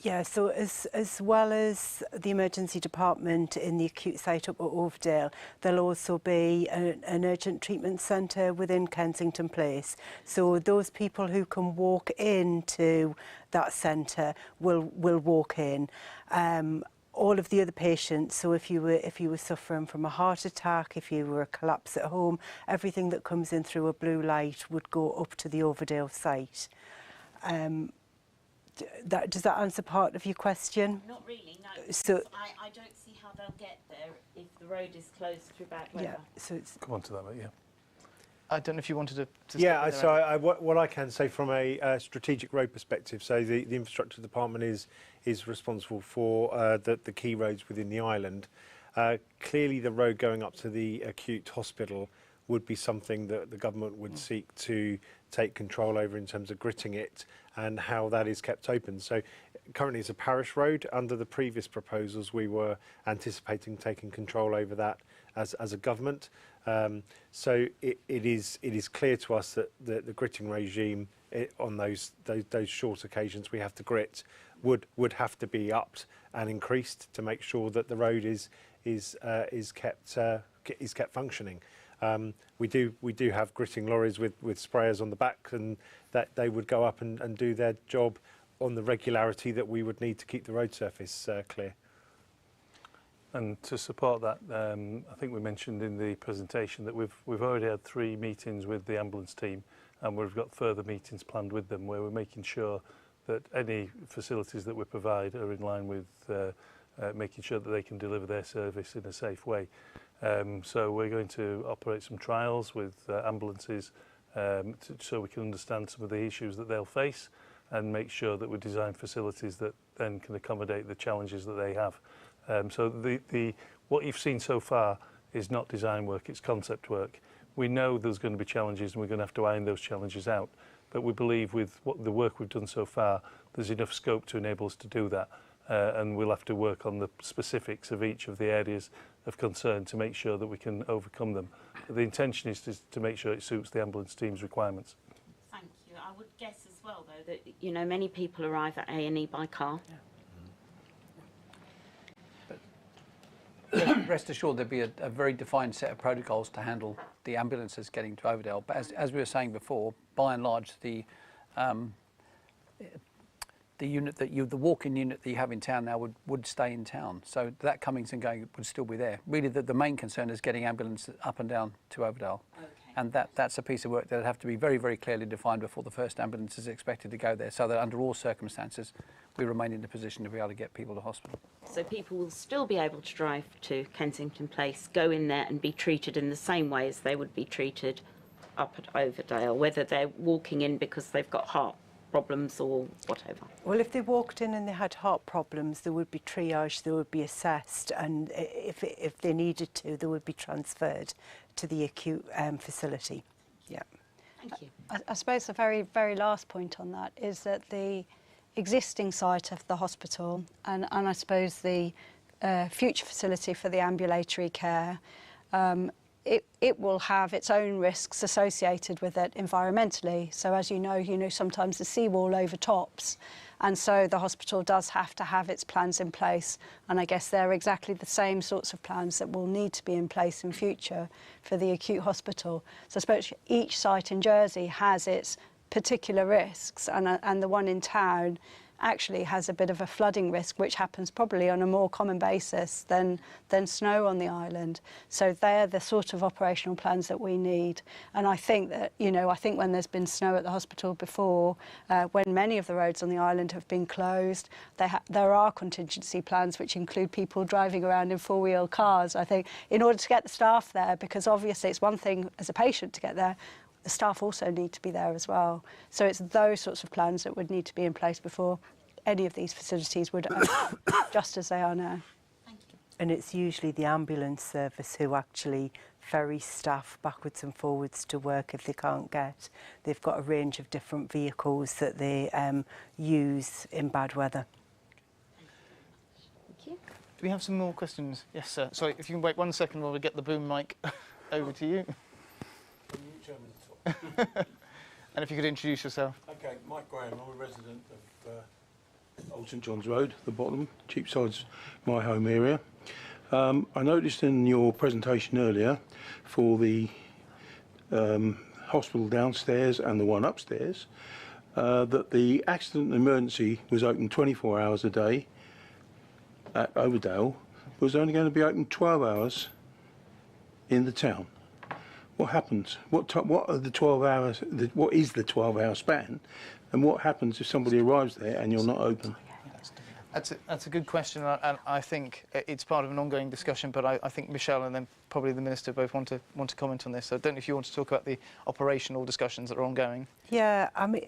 Yeah, so as well as the emergency department in the acute site up at Overdale, there'll also be an urgent treatment centre within Kensington Place. So those people who can walk into that centre will walk in. all of the other patients. So if you were suffering from a heart attack, if you were a collapse at home, everything that comes in through a blue light would go up to the Overdale site. Does that answer part of your question? Not really, no. So I don't see how they'll get there if the road is closed through bad weather. yeah, so it's Come on to that, mate, yeah. I don't know if you wanted to Yeah, step in so there. what I can say from a strategic road perspective, so the infrastructure department is responsible for the key roads within the island. Clearly, the road going up to the acute hospital would be something that the government would seek to take control over in terms of gritting it and how that is kept open. So currently it's a parish road. Under the previous proposals, we were anticipating taking control over that as a government. So it is clear to us that the gritting regime on those short occasions we have to grit would have to be upped and increased to make sure that the road is kept functioning. We do have gritting lorries with sprayers on the back, and that they would go up and do their job on the regularity that we would need to keep the road surface clear. And to support that, I think we mentioned in the presentation that we've already had 3 meetings with the ambulance team, and we've got further meetings planned with them where we're making sure that any facilities that we provide are in line with making sure that they can deliver their service in a safe way. So we're going to operate some trials with ambulances so we can understand some of the issues that they'll face and make sure that we design facilities that then can accommodate the challenges that they have. So what you've seen so far is not design work, it's concept work. We know there's going to be challenges and we're going to have to iron those challenges out. But we believe with the work we've done so far, there's enough scope to enable us to do that. And we'll have to work on the specifics of each of the areas of concern to make sure that we can overcome them. But the intention is to make sure it suits the ambulance team's requirements. Thank you. I would guess as well, though, that many people arrive at A&E by car. Rest assured there'll be a very defined set of protocols to handle the ambulances getting to Overdale. But as we were saying before, by and large, the unit the walk-in unit that you have in town now would stay in town. So that comings and going would still be there. Really, the main concern is getting ambulances up and down to Overdale. Okay. And that's a piece of work that would have to be very, very clearly defined before the first ambulance is expected to go there, so that under all circumstances, we remain in a position to be able to get people to hospital. So people will still be able to drive to Kensington Place, go in there and be treated in the same way as they would be treated up at Overdale, whether they're walking in because they've got heart problems or whatever. Well, if they walked in and they had heart problems, there would be triage, they would be assessed, and if they needed to, they would be transferred to the acute facility. Yeah. Thank you. I suppose the very, very last point on that is that the existing site of the hospital and I suppose the future facility for the ambulatory care, it will have its own risks associated with it environmentally. So as you know, sometimes the seawall overtops, and so the hospital does have to have its plans in place. And I guess they're exactly the same sorts of plans that will need to be in place in future for the acute hospital. So I suppose each site in Jersey has its particular risks, and the one in town actually has a bit of a flooding risk, which happens probably on a more common basis than snow on the island. So they're the sort of operational plans that we need. And I think that, I think when there's been snow at the hospital before, when many of the roads on the island have been closed, there are contingency plans which include people driving around in four-wheel cars, I think, in order to get the staff there, because obviously it's one thing as a patient to get there, the staff also need to be there as well. So it's those sorts of plans that would need to be in place before any of these facilities would open, just as they are now. Thank you. And it's usually the ambulance service who actually ferry staff backwards and forwards to work if they can't get. They've got a range of different vehicles that they use in bad weather. Thank you. Do we have some more questions? Yes, sir. Sorry, if you can wait 1 second while we get the boom mic over to you. And if you could introduce yourself. Okay, Mike Graham, I'm a resident of Old St John's Road, the bottom, Cheapside's my home area. I noticed in your presentation earlier for the hospital downstairs and the one upstairs that the accident and emergency was open 24 hours a day, at Overdale was only going to be open 12 hours in the town. What happens? What are the 12 hours? What is the 12-hour span? And what happens if somebody arrives there and you're not open? That's a good question, and I think it's part of an ongoing discussion. But I think Michelle and then probably the Minister both want to comment on this. So I don't know if you want to talk about the operational discussions that are ongoing. Yeah, I mean,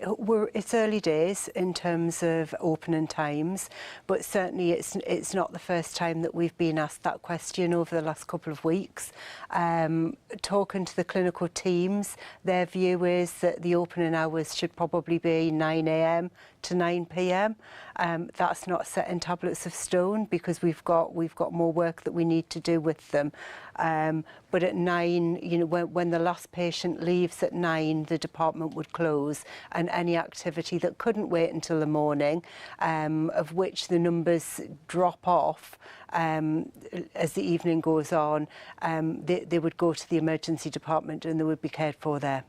it's early days in terms of opening times, but certainly it's not the first time that we've been asked that question over the last couple of weeks. Talking to the clinical teams, their view is that the opening hours should probably be 9 a.m. to 9 p.m. That's not set in tablets of stone because we've got more work that we need to do with them. But at 9, you know, when the last patient leaves at 9, the department would close, and any activity that couldn't wait until the morning, of which the numbers drop off as the evening goes on, they would go to the emergency department and they would be cared for there.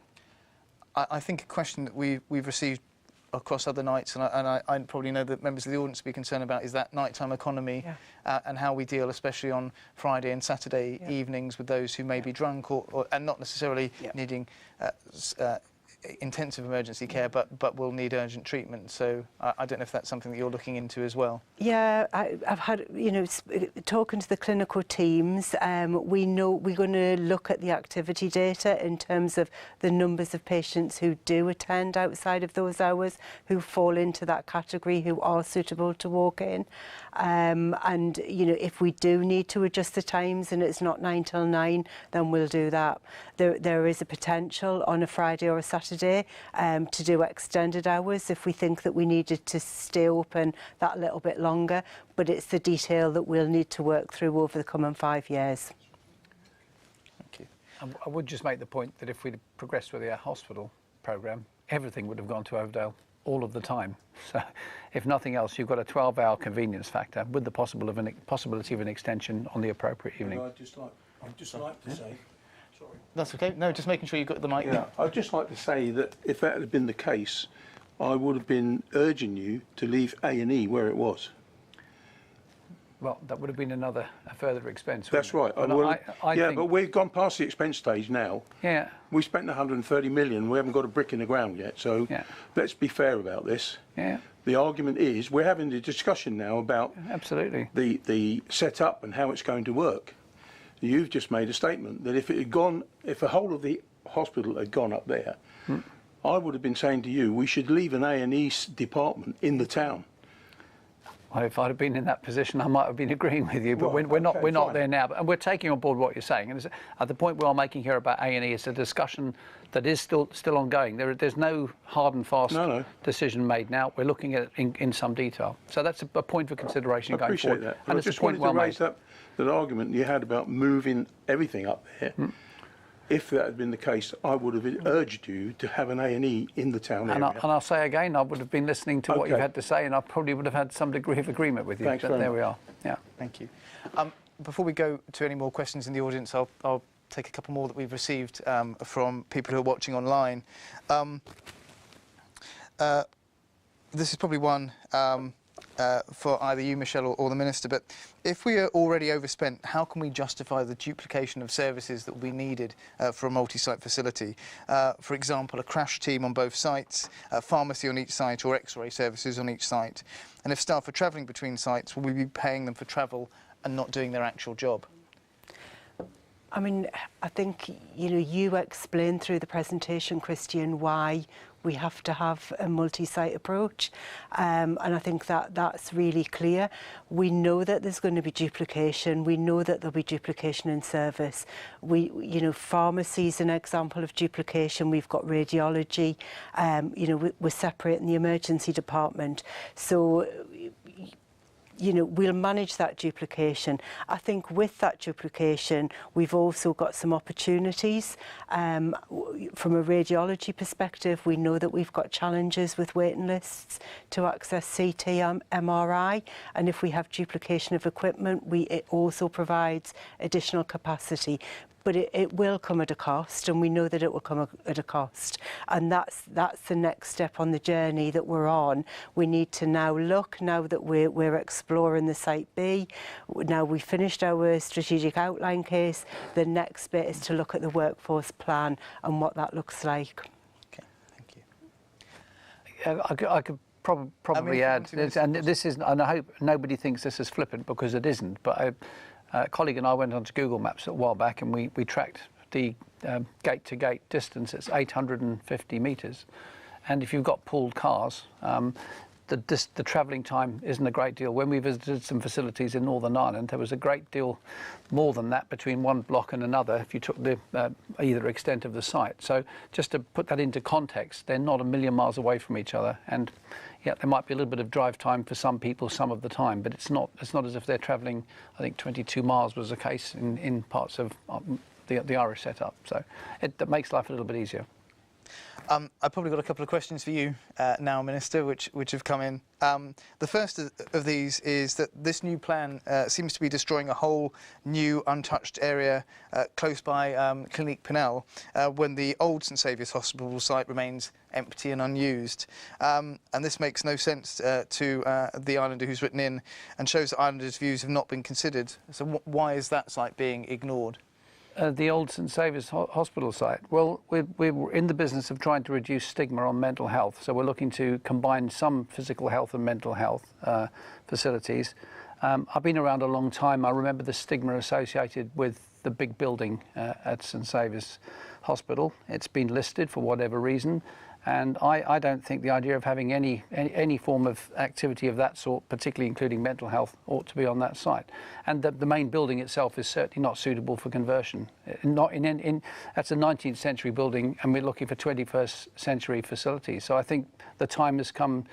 I think a question that we've received across other nights, and I probably know that members of the audience will be concerned about, is that nighttime economy, and how we deal, especially on Friday and Saturday evenings, with those who may be drunk and not necessarily needing intensive emergency care, but will need urgent treatment. So I don't know if that's something that you're looking into as well. Yeah, I've had, you know, talking to the clinical teams, we know we're going to look at the activity data in terms of the numbers of patients who do attend outside of those hours, who fall into that category, who are suitable to walk in. And, you know, if we do need to adjust the times and it's not 9 till 9, then we'll do that. There is a potential on a Friday or a Saturday to do extended hours if we think that we needed to stay open that little bit longer, but it's the detail that we'll need to work through over the coming 5 years. Thank you. I would just make the point that if we'd progressed with our hospital programme, everything would have gone to Overdale all of the time. So if nothing else, you've got a 12-hour convenience factor with the possibility of an extension on the appropriate evening. I'd just like to say... Sorry. That's okay. No, just making sure you've got the mic. Yeah, I'd just like to say that if that had been the case, I would have been urging you to leave A&E where it was. Well, that would have been a further expense. That's right. But we've gone past the expense stage now. Yeah. We spent 130 million. We haven't got a brick in the ground yet. So let's be fair about this. Yeah. The argument is we're having the discussion now about absolutely the setup and how it's going to work. You've just made a statement that if the whole of the hospital had gone up there, I would have been saying to you, we should leave an A&E department in the town. Well, if I'd have been in that position, I might have been agreeing with you, but we're not there now. And we're taking on board what you're saying. And at the point we are making here about A&E, it's a discussion that is still ongoing. There's no hard and fast decision made now. We're looking at it in some detail. So that's a point for consideration going forward. I appreciate that. And I just wanted to raise up that argument you had about moving everything up there. If that had been the case, I would have urged you to have an A&E in the town area. And I'll say again, I would have been listening to what you had to say, and I probably would have had some degree of agreement with you. Thanks but there we are. Yeah. Thank you. Before we go to any more questions in the audience, I'll take a couple more that we've received from people who are watching online. This is probably one for either you, Michelle, or the Minister, but if we are already overspent, how can we justify the duplication of services that will be needed for a multi-site facility? For example, a crash team on both sites, a pharmacy on each site, or X-ray services on each site. And if staff are travelling between sites, will we be paying them for travel and not doing their actual job? I mean, I think, you know, you explained through the presentation, Christian, why we have to have a multi-site approach, and I think that's really clear. We know that there's going to be duplication. We know that there'll be duplication in service. You know, pharmacy is an example of duplication. We've got radiology. You know, we're separating the emergency department. So, you know, we'll manage that duplication. I think with that duplication, we've also got some opportunities. From a radiology perspective, we know that we've got challenges with waiting lists to access CT, MRI, and if we have duplication of equipment, it also provides additional capacity. but it will come at a cost, and we know that it will come at a cost. And that's the next step on the journey that we're on. We need to now look, now that we're exploring the Site B, now we've finished our strategic outline case, the next bit is to look at the workforce plan and what that looks like. Okay, thank you. I could probably add, and this is, and I hope nobody thinks this is flippant, because it isn't, but a colleague and I went onto Google Maps a while back, and we tracked the gate-to-gate distance. It's 850 metres, and if you've got pooled cars, the travelling time isn't a great deal. When we visited some facilities in Northern Ireland, there was a great deal more than that between one block and another if you took the either extent of the site. So just to put that into context, they're not a million miles away from each other, and yeah, there might be a little bit of drive time for some people some of the time, but it's not as if they're travelling, I think 22 miles was the case in parts of the Irish setup. So that makes life a little bit easier. I've probably got a couple of questions for you now, Minister, which have come in. The first of these is that this new plan seems to be destroying a whole new untouched area close by Clinique Pinel, when the old St Saviour's Hospital site remains empty and unused. And this makes no sense to the Islander who's written in, and shows that Islanders' views have not been considered. So why is that site being ignored? The old St Saviour's Hospital site. Well, we're in the business of trying to reduce stigma on mental health, so we're looking to combine some physical health and mental health facilities. I've been around a long time. I remember the stigma associated with the big building at St Saviour's Hospital. It's been listed for whatever reason, and I don't think the idea of having any form of activity of that sort, particularly including mental health, ought to be on that site. And the main building itself is certainly not suitable for conversion. That's a 19th century building, and we're looking for 21st century facilities. So I think the time has come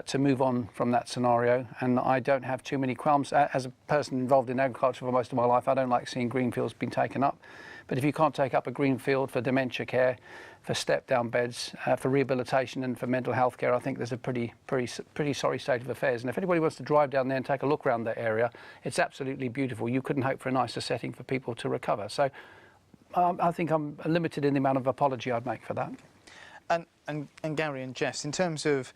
to move on from that scenario, and I don't have too many qualms. As a person involved in agriculture for most of my life, I don't like seeing greenfields being taken up. But if you can't take up a greenfield for dementia care, for step-down beds, for rehabilitation and for mental health care, I think there's a pretty sorry state of affairs. And if anybody wants to drive down there and take a look around that area, it's absolutely beautiful. You couldn't hope for a nicer setting for people to recover. So I think I'm limited in the amount of apology I'd make for that. And Gary and Jess, in terms of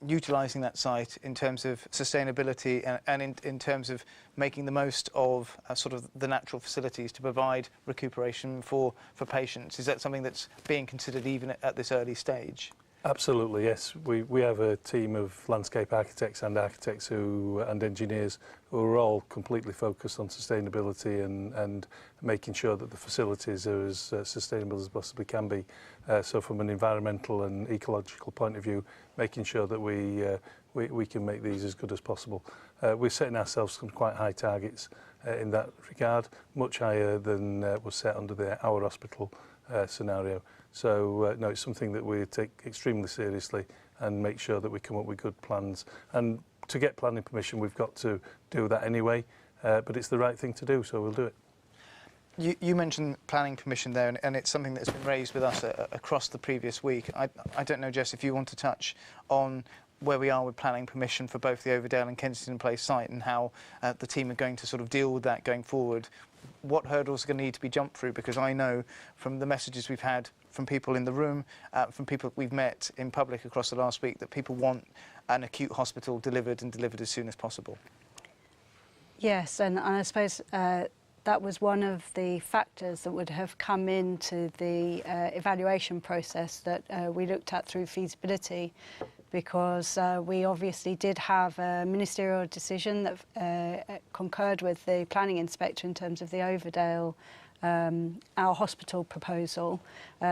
utilising that site, in terms of sustainability and in terms of making the most of sort of the natural facilities to provide recuperation for patients, is that something that's being considered even at this early stage? Absolutely, yes. We have a team of landscape architects and architects and engineers who are all completely focused on sustainability and making sure that the facilities are as sustainable as possibly can be. So from an environmental and ecological point of view, making sure that we can make these as good as possible. We're setting ourselves some quite high targets in that regard, much higher than was set under our hospital scenario. So no, it's something that we take extremely seriously and make sure that we come up with good plans. And to get planning permission, we've got to do that anyway, but it's the right thing to do, so we'll do it. You mentioned planning permission there, and it's something that's been raised with us across the previous week. I don't know, Jess, if you want to touch on where we are with planning permission for both the Overdale and Kensington Place site, and how the team are going to sort of deal with that going forward. What hurdles are going to need to be jumped through? Because I know from the messages we've had from people in the room, from people we've met in public across the last week, that people want an acute hospital delivered as soon as possible. Yes, and I suppose that was one of the factors that would have come into the evaluation process that we looked at through feasibility, because we obviously did have a ministerial decision that concurred with the planning inspector in terms of the Overdale, our hospital proposal,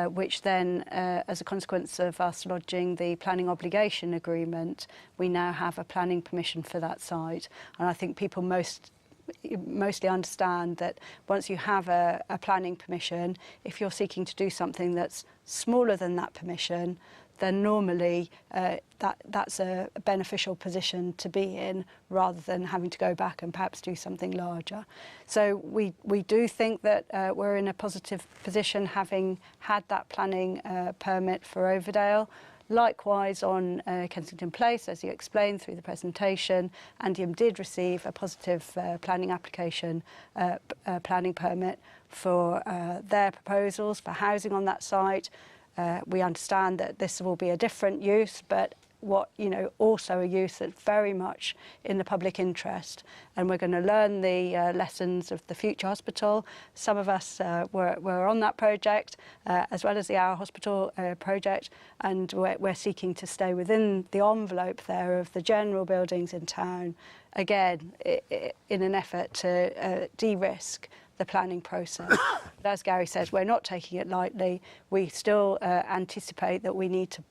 which then, as a consequence of us lodging the planning obligation agreement, we now have a planning permission for that site. And I think people mostly understand that once you have a planning permission, if you're seeking to do something that's smaller than that permission, then normally that's a beneficial position to be in, rather than having to go back and perhaps do something larger. So we do think that we're in a positive position, having had that planning permit for Overdale. Likewise on Kensington Place, as you explained through the presentation, Andium did receive a positive planning application, planning permit for their proposals for housing on that site. We understand that this will be a different use, but also a use that's very much in the public interest. And we're going to learn the lessons of the Future Hospital. Some of us were on that project, as well as the Our Hospital project, and we're seeking to stay within the envelope there of the general buildings in town, again, in an effort to de-risk the planning process. But as Gary says, we're not taking it lightly. We still anticipate that we need to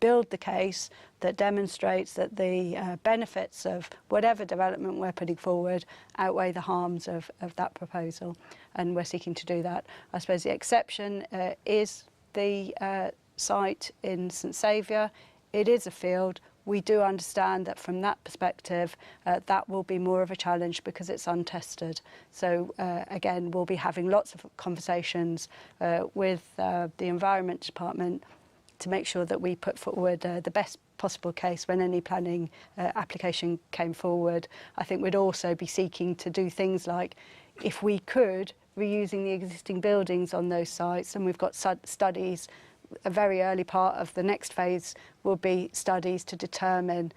build the case that demonstrates that the benefits of whatever development we're putting forward outweigh the harms of that proposal, and we're seeking to do that. I suppose the exception is the site in St Saviour. It is a field. We do understand that from that perspective, that will be more of a challenge because it's untested. So again, we'll be having lots of conversations with the Environment Department to make sure that we put forward the best possible case when any planning application came forward. I think we'd also be seeking to do things like, if we could, reusing the existing buildings on those sites, and we've got studies. A very early part of the next phase will be studies to determine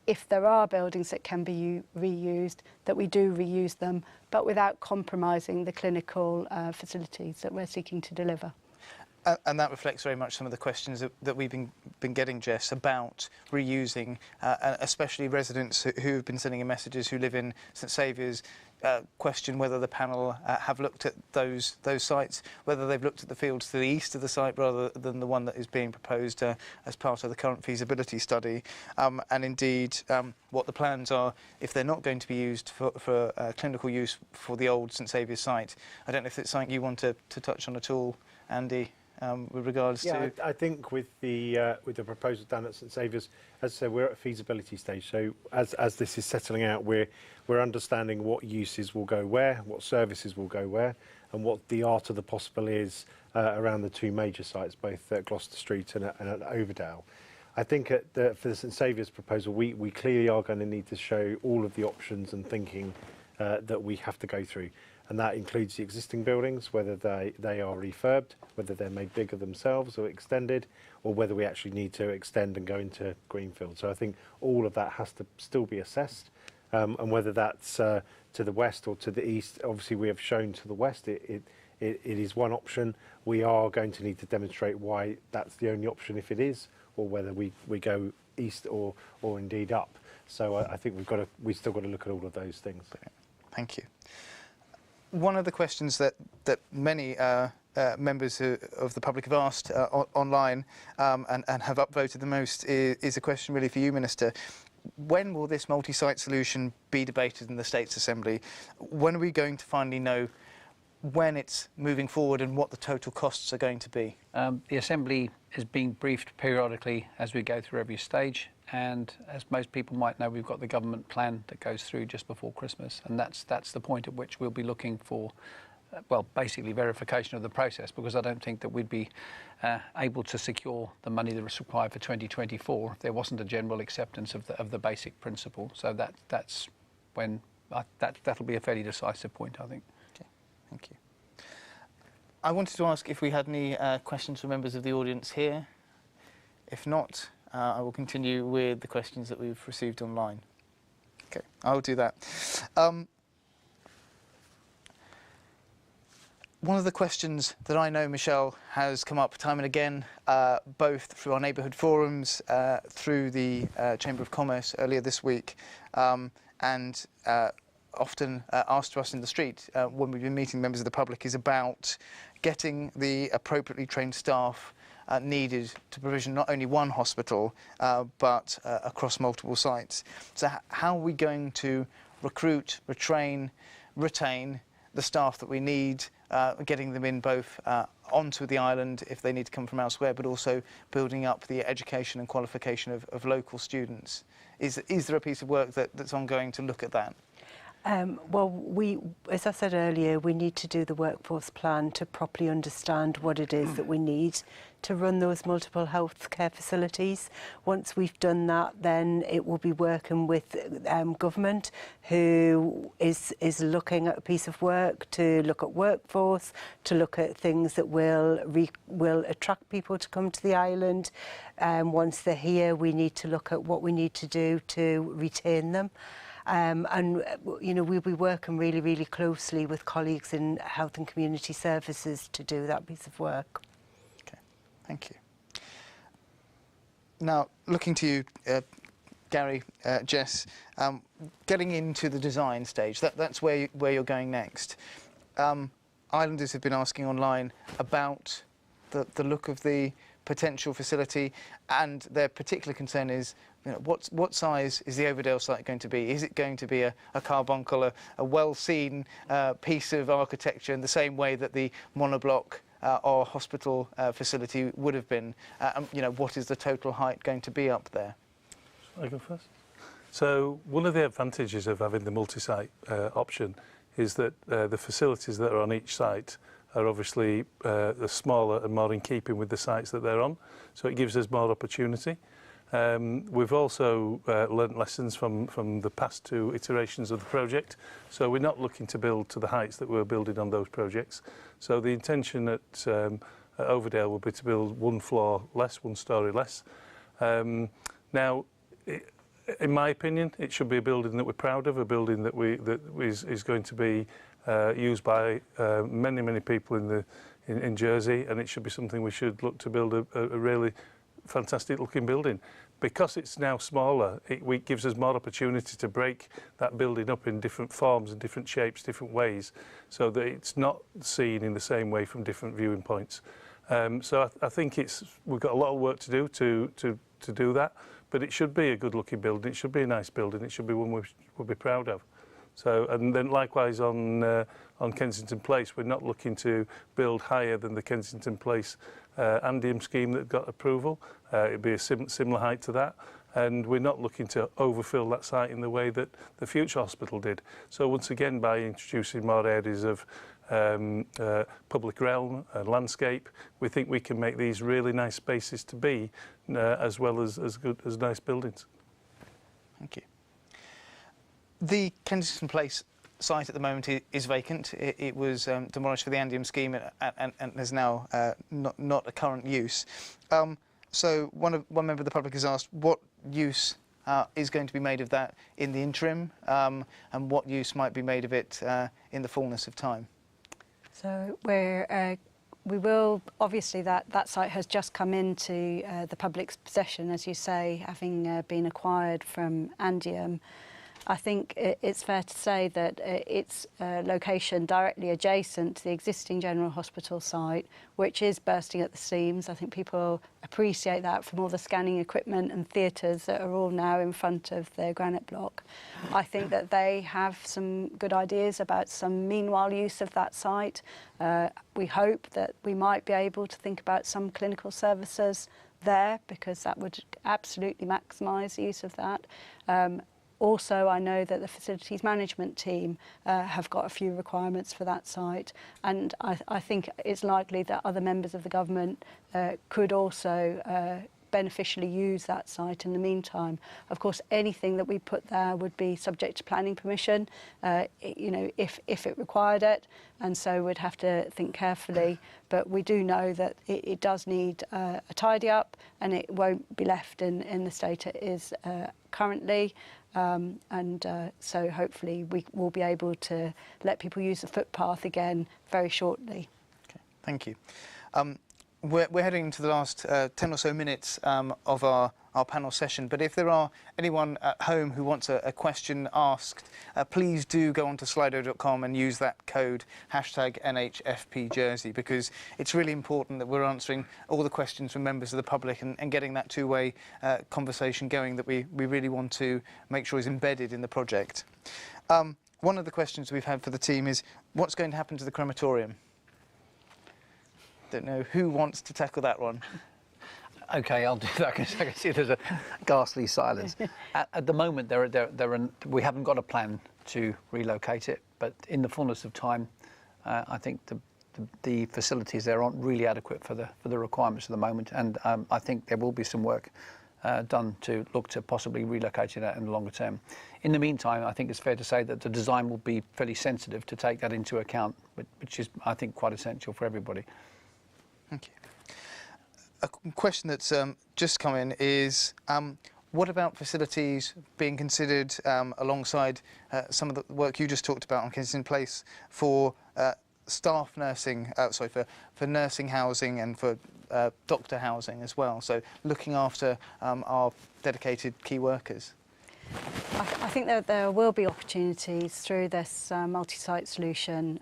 if there are buildings that can be reused, that we do reuse them, but without compromising the clinical facilities that we're seeking to deliver. And that reflects very much some of the questions that we've been getting, Jess, about reusing, and especially residents who have been sending in messages who live in St Saviour's, question whether the panel have looked at those sites, whether they've looked at the fields to the east of the site rather than the one that is being proposed as part of the current feasibility study, and indeed what the plans are if they're not going to be used for clinical use for the old St Saviour's site. I don't know if it's something you want to touch on at all, Andy. With regards to... I think with the proposal done at St Saviour's, as I said, we're at a feasibility stage. So as this is settling out, we're understanding what uses will go where, what services will go where, and what the art of the possible is around the two major sites, both at Gloucester Street and at Overdale. I think for the St Saviour's proposal, we clearly are going to need to show all of the options and thinking that we have to go through. And that includes the existing buildings, whether they are refurbed, whether they're made bigger themselves or extended, or whether we actually need to extend and go into greenfield. So I think all of that has to still be assessed, and whether that's to the west or to the east. Obviously, we have shown to the west it is one option. We are going to need to demonstrate why that's the only option if it is, or whether we go east or indeed up. So I think we've still got to look at all of those things. Thank you. One of the questions that many members of the public have asked online and have upvoted the most is a question really for you, Minister. When will this multi-site solution be debated in the States Assembly? When are we going to finally know when it's moving forward and what the total costs are going to be? The Assembly is being briefed periodically as we go through every stage. And as most people might know, we've got the government plan that goes through just before Christmas, and that's the point at which we'll be looking for, well, basically verification of the process, because I don't think that we'd be able to secure the money that was required for 2024 if there wasn't a general acceptance of the basic principle. So that's when that'll be a fairly decisive point, I think. Okay, thank you. I wanted to ask if we had any questions from members of the audience here. If not, I will continue with the questions that we've received online. Okay, I'll do that. One of the questions that I know, Michelle, has come up time and again, both through our neighbourhood forums, through the Chamber of Commerce earlier this week, and often asked to us in the street when we've been meeting members of the public, is about getting the appropriately trained staff needed to provision not only one hospital, but across multiple sites. So how are we going to recruit, retrain, retain the staff that we need, getting them in both onto the island if they need to come from elsewhere, but also building up the education and qualification of local students? Is there a piece of work that's ongoing to look at that? Well, as I said earlier, we need to do the workforce plan to properly understand what it is that we need to run those multiple healthcare facilities. Once we've done that, then it will be working with government, who is looking at a piece of work to look at workforce, to look at things that will attract people to come to the island. Once they're here, we need to look at what we need to do to retain them. And, you know, we'll be working really, really closely with colleagues in health and community services to do that piece of work. Okay, thank you. Now, looking to you, Gary, Jess, getting into the design stage, that's where you're going next. Islanders have been asking online about the look of the potential facility, and their particular concern is, you know, what size is the Overdale site going to be? Is it going to be a carbuncle, a well-seen piece of architecture in the same way that the monoblock or hospital facility would have been? You know, what is the total height going to be up there? Shall I go first? So one of the advantages of having the multi-site option is that the facilities that are on each site are obviously smaller and more in keeping with the sites that they're on. So it gives us more opportunity. We've also learnt lessons from the past 2 iterations of the project. So we're not looking to build to the heights that we're building on those projects. So the intention at Overdale will be to build 1 floor less, 1 storey less. Now, in my opinion, it should be a building that we're proud of, a building that is going to be used by many people in Jersey, and it should be something we should look to build a really fantastic looking building. Because it's now smaller, it gives us more opportunity to break that building up in different forms and different shapes, different ways, so that it's not seen in the same way from different viewing points. So I think we've got a lot of work to do to do that, but it should be a good looking building, it should be a nice building, it should be one we'll be proud of. So, and then likewise on Kensington Place, we're not looking to build higher than the Kensington Place Andium scheme that got approval. It'd be a similar height to that, and we're not looking to overfill that site in the way that the Future Hospital did. So once again, by introducing more areas of public realm and landscape, we think we can make these really nice spaces to be, as well as good as nice buildings. Thank you. The Kensington Place site at the moment is vacant. It was demolished for the Andium scheme and is now not a current use. So one member of the public has asked what use is going to be made of that in the interim, and what use might be made of it in the fullness of time. So we will, obviously that site has just come into the public's possession, as you say, having been acquired from Andium. I think it's fair to say that its location directly adjacent to the existing General Hospital site, which is bursting at the seams. I think people appreciate that from all the scanning equipment and theatres that are all now in front of their granite block. I think that they have some good ideas about some meanwhile use of that site. We hope that we might be able to think about some clinical services there, because that would absolutely maximise the use of that. Also, I know that the facilities management team have got a few requirements for that site, and I think it's likely that other members of the government could also beneficially use that site in the meantime. Of course, anything that we put there would be subject to planning permission, you know, if it required it, and so we'd have to think carefully. But we do know that it does need a tidy up, and it won't be left in the state it is currently. So hopefully we will be able to let people use the footpath again very shortly. Okay, thank you. We're heading to the last 10 or so minutes of our panel session, but if there are anyone at home who wants a question asked, please do go onto slido.com and use that code #NHFPJersey, because it's really important that we're answering all the questions from members of the public and getting that two-way conversation going that we really want to make sure is embedded in the project. One of the questions we've had for the team is, what's going to happen to the crematorium? Don't know who wants to tackle that one. Okay, I'll do that, because I can see there's a ghastly silence. At the moment, we haven't got a plan to relocate it. But in the fullness of time, I think the facilities there aren't really adequate for the requirements at the moment, and I think there will be some work done to look to possibly relocating that in the longer term. In the meantime, I think it's fair to say that the design will be fairly sensitive to take that into account, which is, I think, quite essential for everybody. Thank you. A question that's just come in is, what about facilities being considered alongside some of the work you just talked about on Kensington Place for staff nursing, for nursing housing and for doctor housing as well, so looking after our dedicated key workers? I think that there will be opportunities through this multi-site solution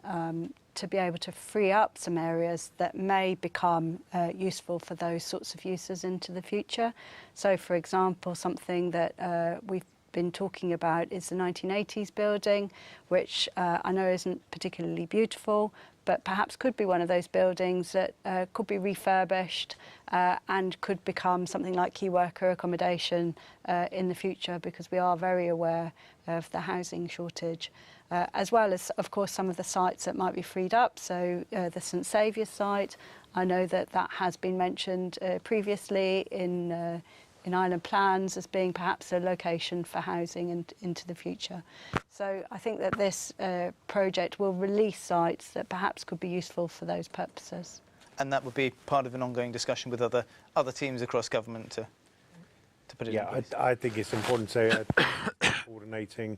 to be able to free up some areas that may become useful for those sorts of uses into the future. So, for example, something that we've been talking about is the 1980s building, which I know isn't particularly beautiful, but perhaps could be one of those buildings that could be refurbished and could become something like key worker accommodation in the future, because we are very aware of the housing shortage. As well as, of course, some of the sites that might be freed up. So the St Saviour's site, I know that has been mentioned previously in island plans as being perhaps a location for housing into the future. So I think that this project will release sites that perhaps could be useful for those purposes. And that would be part of an ongoing discussion with other teams across government to put it in place. I think it's important to coordinating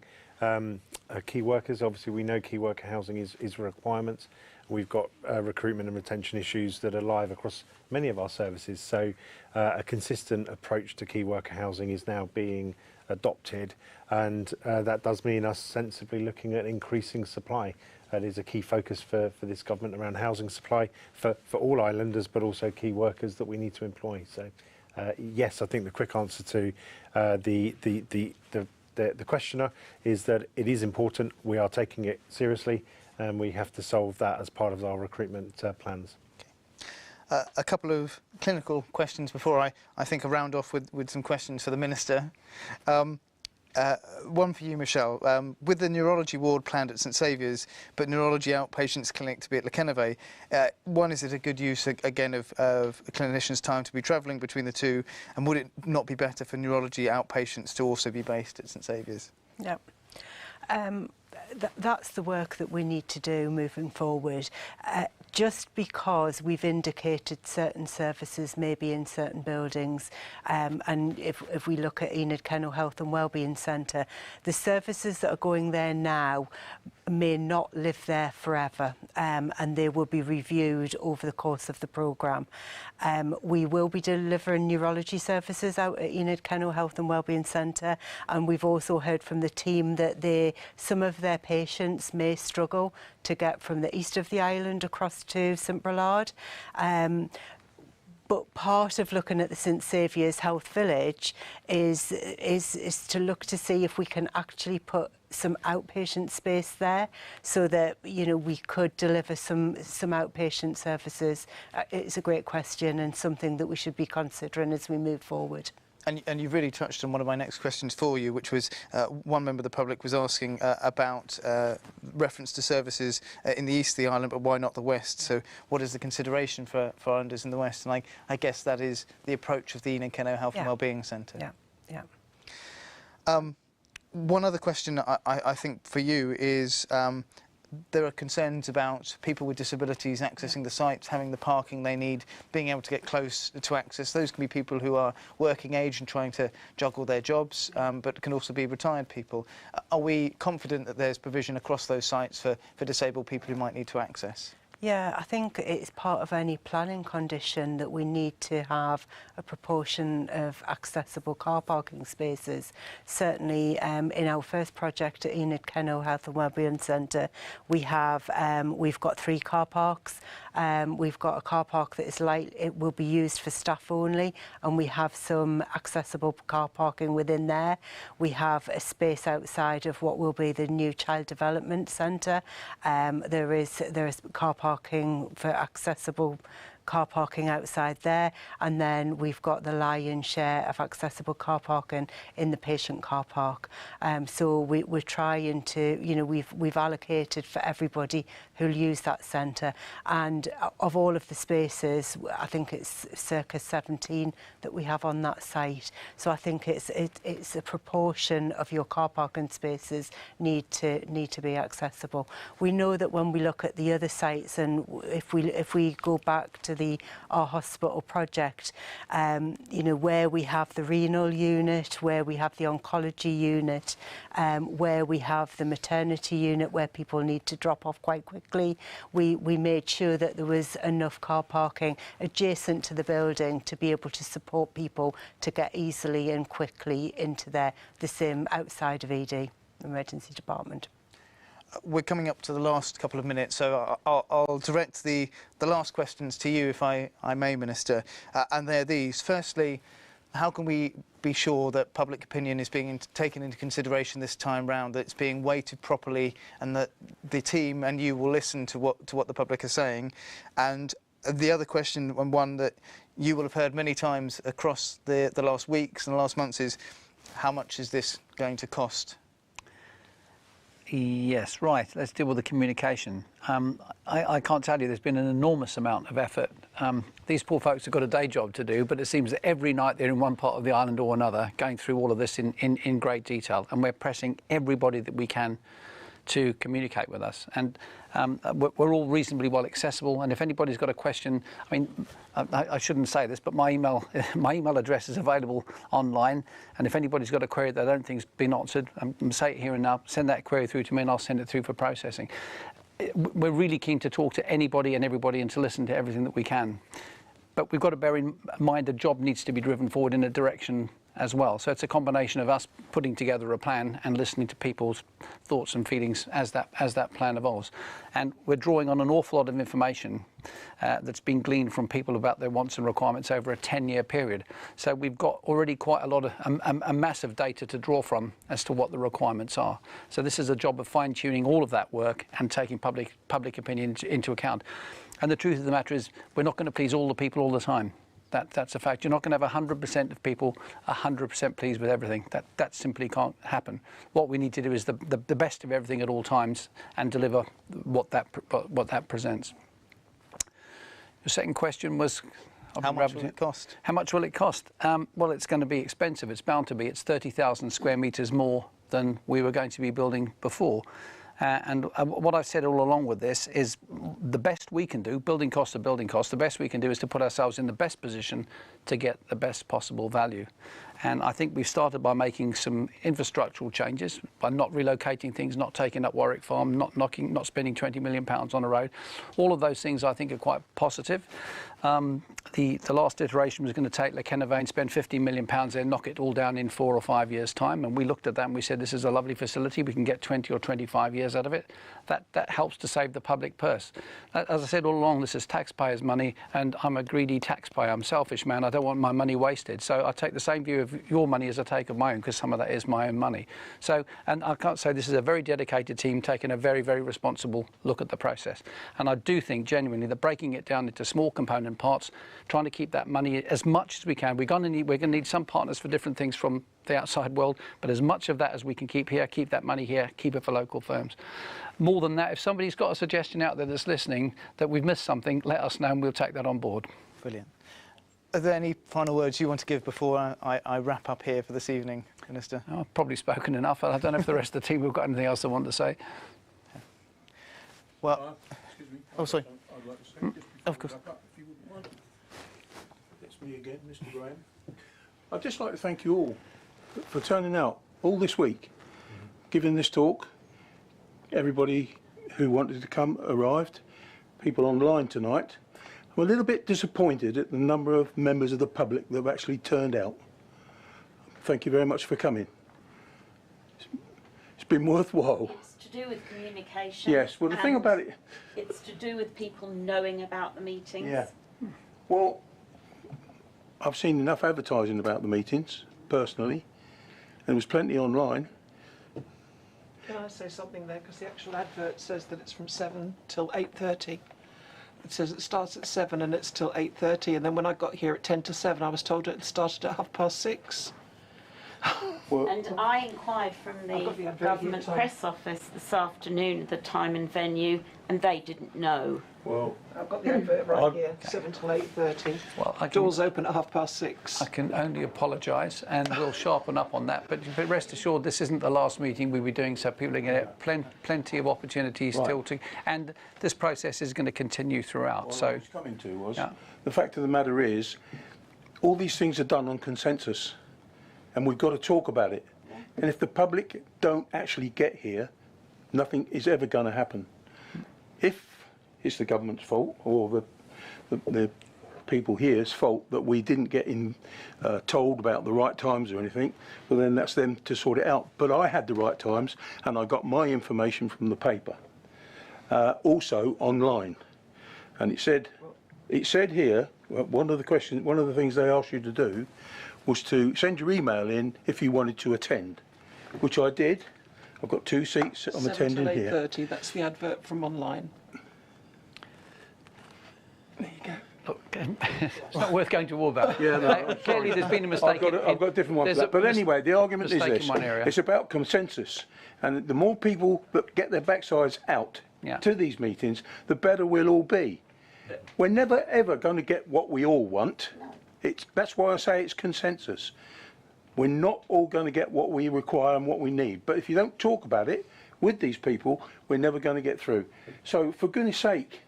key workers. Obviously, we know key worker housing is a requirement. We've got recruitment and retention issues that are live across many of our services. So a consistent approach to key worker housing is now being adopted, and that does mean us sensibly looking at increasing supply. That is a key focus for this government around housing supply for all islanders, but also key workers that we need to employ. So yes, I think the quick answer to the questioner is that it is important. We are taking it seriously, and we have to solve that as part of our recruitment plans. Okay. A couple of clinical questions before I think I round off with some questions for the Minister. One for you, Michelle. With the neurology ward planned at St Saviour's, but neurology outpatients clinic to be at Llanelli, one, is it a good use, again, of clinicians' time to be travelling between the two? And would it not be better for neurology outpatients to also be based at St Saviour's? Yeah. That's the work that we need to do moving forward. Just because we've indicated certain services may be in certain buildings, and if we look at Enid Kennel Health and Wellbeing Centre, the services that are going there now may not live there forever, and they will be reviewed over the course of the programme. We will be delivering neurology services out at Enid Kennel Health and Wellbeing Centre, and we've also heard from the team that some of their patients may struggle to get from the east of the island across to St Brelard. But part of looking at the St Saviour's Health Village is to look to see if we can actually put some outpatient space there, so that we could deliver some outpatient services. It's a great question and something that we should be considering as we move forward. And you've really touched on one of my next questions for you, which was one member of the public was asking about reference to services in the east of the island, but why not the west? So what is the consideration for islanders in the west? And I guess that is the approach of the Enid Kennel Health and Wellbeing Centre. Yeah. One other question I think for you is there are concerns about people with disabilities accessing the sites, having the parking they need, being able to get close to access. Those can be people who are working age and trying to juggle their jobs, but can also be retired people. Are we confident that there's provision across those sites for disabled people who might need to access? Yeah, I think it's part of any planning condition that we need to have a proportion of accessible car parking spaces. Certainly in our first project at Enid Kennel Health and Wellbeing Centre, we've got 3 car parks. We've got a car park that it will be used for staff only, and we have some accessible car parking within there. We have a space outside of what will be the new Child Development Centre. There is car parking for accessible car parking outside there, and then we've got the lion's share of accessible car parking in the patient car park. So we're trying to, you know, we've allocated for everybody who'll use that centre, and of all of the spaces, I think it's circa 17 that we have on that site. So I think it's a proportion of your car parking spaces need to be accessible. We know that when we look at the other sites, and if we go back to our hospital project, you know, where we have the renal unit, where we have the oncology unit, where we have the maternity unit where people need to drop off quite quickly, we made sure that there was enough car parking adjacent to the building to be able to support people to get easily and quickly into the same outside of ED, emergency department. We're coming up to the last couple of minutes, so I'll direct the last questions to you, if I may, Minister, and they're these. Firstly, how can we be sure that public opinion is being taken into consideration this time round, that it's being weighted properly, and that the team and you will listen to what the public are saying? And the other question, and one that you will have heard many times across the last weeks and the last months, is how much is this going to cost? Yes, right. Let's deal with the communication. I can't tell you, there's been an enormous amount of effort. These poor folks have got a day job to do, but it seems that every night they're in one part of the island or another, going through all of this in great detail. And we're pressing everybody that we can to communicate with us, and we're all reasonably well accessible. And if anybody's got a question, I mean, I shouldn't say this, but my email address is available online, and if anybody's got a query that I don't think's been answered, I'm say it here and now, send that query through to me and I'll send it through for processing. We're really keen to talk to anybody and everybody and to listen to everything that we can, but we've got to bear in mind the job needs to be driven forward in a direction as well. So it's a combination of us putting together a plan and listening to people's thoughts and feelings as that plan evolves. And we're drawing on an awful lot of information that's been gleaned from people about their wants and requirements over a 10-year period. So we've got already quite a lot of a massive data to draw from as to what the requirements are. So this is a job of fine-tuning all of that work and taking public opinion into account. And the truth of the matter is, we're not going to please all the people all the time. That's a fact. You're not going to have 100% of people 100% pleased with everything. That simply can't happen. What we need to do is the best of everything at all times and deliver what that presents. The second question was, how much will it cost? How much will it cost? Well, it's going to be expensive. It's bound to be. It's 30,000 square metres more than we were going to be building before. And what I've said all along with this is the best we can do, building costs are building costs, the best we can do is to put ourselves in the best position to get the best possible value. And I think we've started by making some infrastructural changes, by not relocating things, not taking up Warwick Farm, not spending £20 million on a road. All of those things I think are quite positive. The last iteration was going to take Lekenevane, spend £50 million there, knock it all down in 4 or 5 years' time. And we looked at that and we said, this is a lovely facility. We can get 20 or 25 years out of it. That helps to save the public purse. As I said all along, this is taxpayers' money, and I'm a greedy taxpayer. I'm a selfish man. I don't want my money wasted. So I take the same view of your money as I take of my own, because some of that is my own money. So, and I can't say this is a very dedicated team taking a very, very responsible look at the process. And I do think genuinely that breaking it down into small component parts, trying to keep that money as much as we can. We're going to need some partners for different things from the outside world, but as much of that as we can keep here, keep that money here, keep it for local firms. More than that, if somebody's got a suggestion out there that's listening that we've missed something, let us know and we'll take that on board. Brilliant. Are there any final words you want to give before I wrap up here for this evening, Minister? Oh, I've probably spoken enough. I don't know if the rest of the team have got anything else they want to say. Well, excuse me. Oh, sorry. I'd like to say, just before Of course. we wrap up, if you wouldn't mind. It's me again, Mr. Graham. I'd just like to thank you all for turning out all this week, giving this talk. Everybody who wanted to come arrived. People online tonight. I'm a little bit disappointed at the number of members of the public that have actually turned out. Thank you very much for coming. It's been worthwhile. It's to do with communication. Yes, well the thing about it... It's to do with people knowing about the meetings. Yeah. Well, I've seen enough advertising about the meetings, personally. There was plenty online. Can I say something there? Because the actual advert says that it's from 7 till 8:30. It says it starts at 7 and it's till 8:30, and then when I got here at 10 to 7, I was told it started at 6:30. Well, And I inquired from I've got the the advert here, government Tom. press office this afternoon, the time and venue, and they didn't know. well, I've got the advert right I've- here, 7 till 8:30. Well, I can, Doors open at 6:30. I can only apologise, and we'll sharpen up on that. But rest assured, this isn't the last meeting we'll be doing, so people are going to have plenty of opportunities Right. still to. And this process is going to continue throughout. what I So was coming to was, Yeah. the fact of the matter is, all these things are done on consensus, and we've got to talk about it. And if the public don't actually get here, nothing is ever going to happen. If it's the government's fault or the people here's fault that we didn't get told about the right times or anything, well then that's them to sort it out. But I had the right times, and I got my information from the paper, also online, and it said here, one of the things they asked you to do was to send your email in if you wanted to attend, which I did. I've got 2 seats I'm 7 attending till here. 8:30, that's the advert from online. There you go. look, it's not worth going to war about. Yeah, no, I'm Clearly, there's been a mistake. I've got a different one for there's that. But a anyway, the argument is mistake this. in one area. It's about consensus. And the more people that get their backsides out Yeah. to these meetings, the better we'll all be. We're never, ever going to get what we all want. That's why I say it's consensus. We're not all going to get what we require and what we need. But if you don't talk about it with these people, we're never going to get through. So for goodness sake,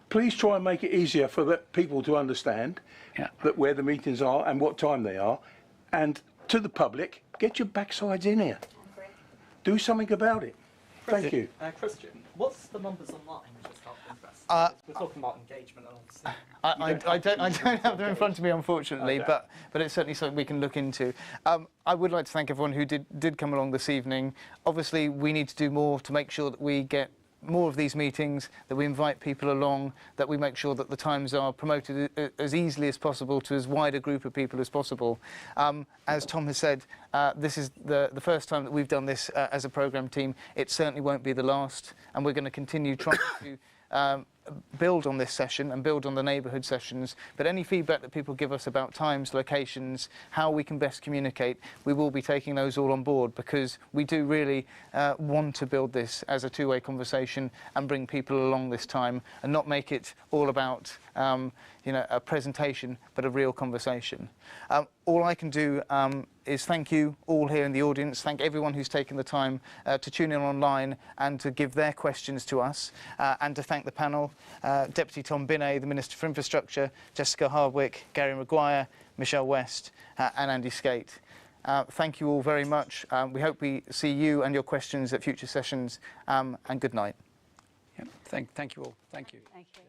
please try and make it easier for the people to understand that where the meetings are and what time they are. And to the public, get your backsides in here. Do something about it. Thank you. Christian, what's the numbers online? Just out of interest. We're talking about engagement and obviously. I don't have them in front of me, unfortunately, Okay. but it's certainly something we can look into. I would like to thank everyone who did come along this evening. Obviously, we need to do more to make sure that we get more of these meetings, that we invite people along, that we make sure that the times are promoted as easily as possible to as wide a group of people as possible. As Tom has said, this is the first time that we've done this as a programme team. It certainly won't be the last, and we're going to continue trying to build on this session and build on the neighbourhood sessions, but any feedback that people give us about times, locations, how we can best communicate, we will be taking those all on board, because we do really want to build this as a two-way conversation and bring people along this time and not make it all about a presentation, but a real conversation. All I can do is thank you all here in the audience, thank everyone who's taken the time to tune in online and to give their questions to us, and to thank the panel, Deputy Tom Binney, the Minister for Infrastructure, Jessica Hardwick, Gary Maguire, Michelle West, and Andy Skate. Thank you all very much. We hope we see you and your questions at future sessions, and good night. Thank you all. Thank you. Thank you.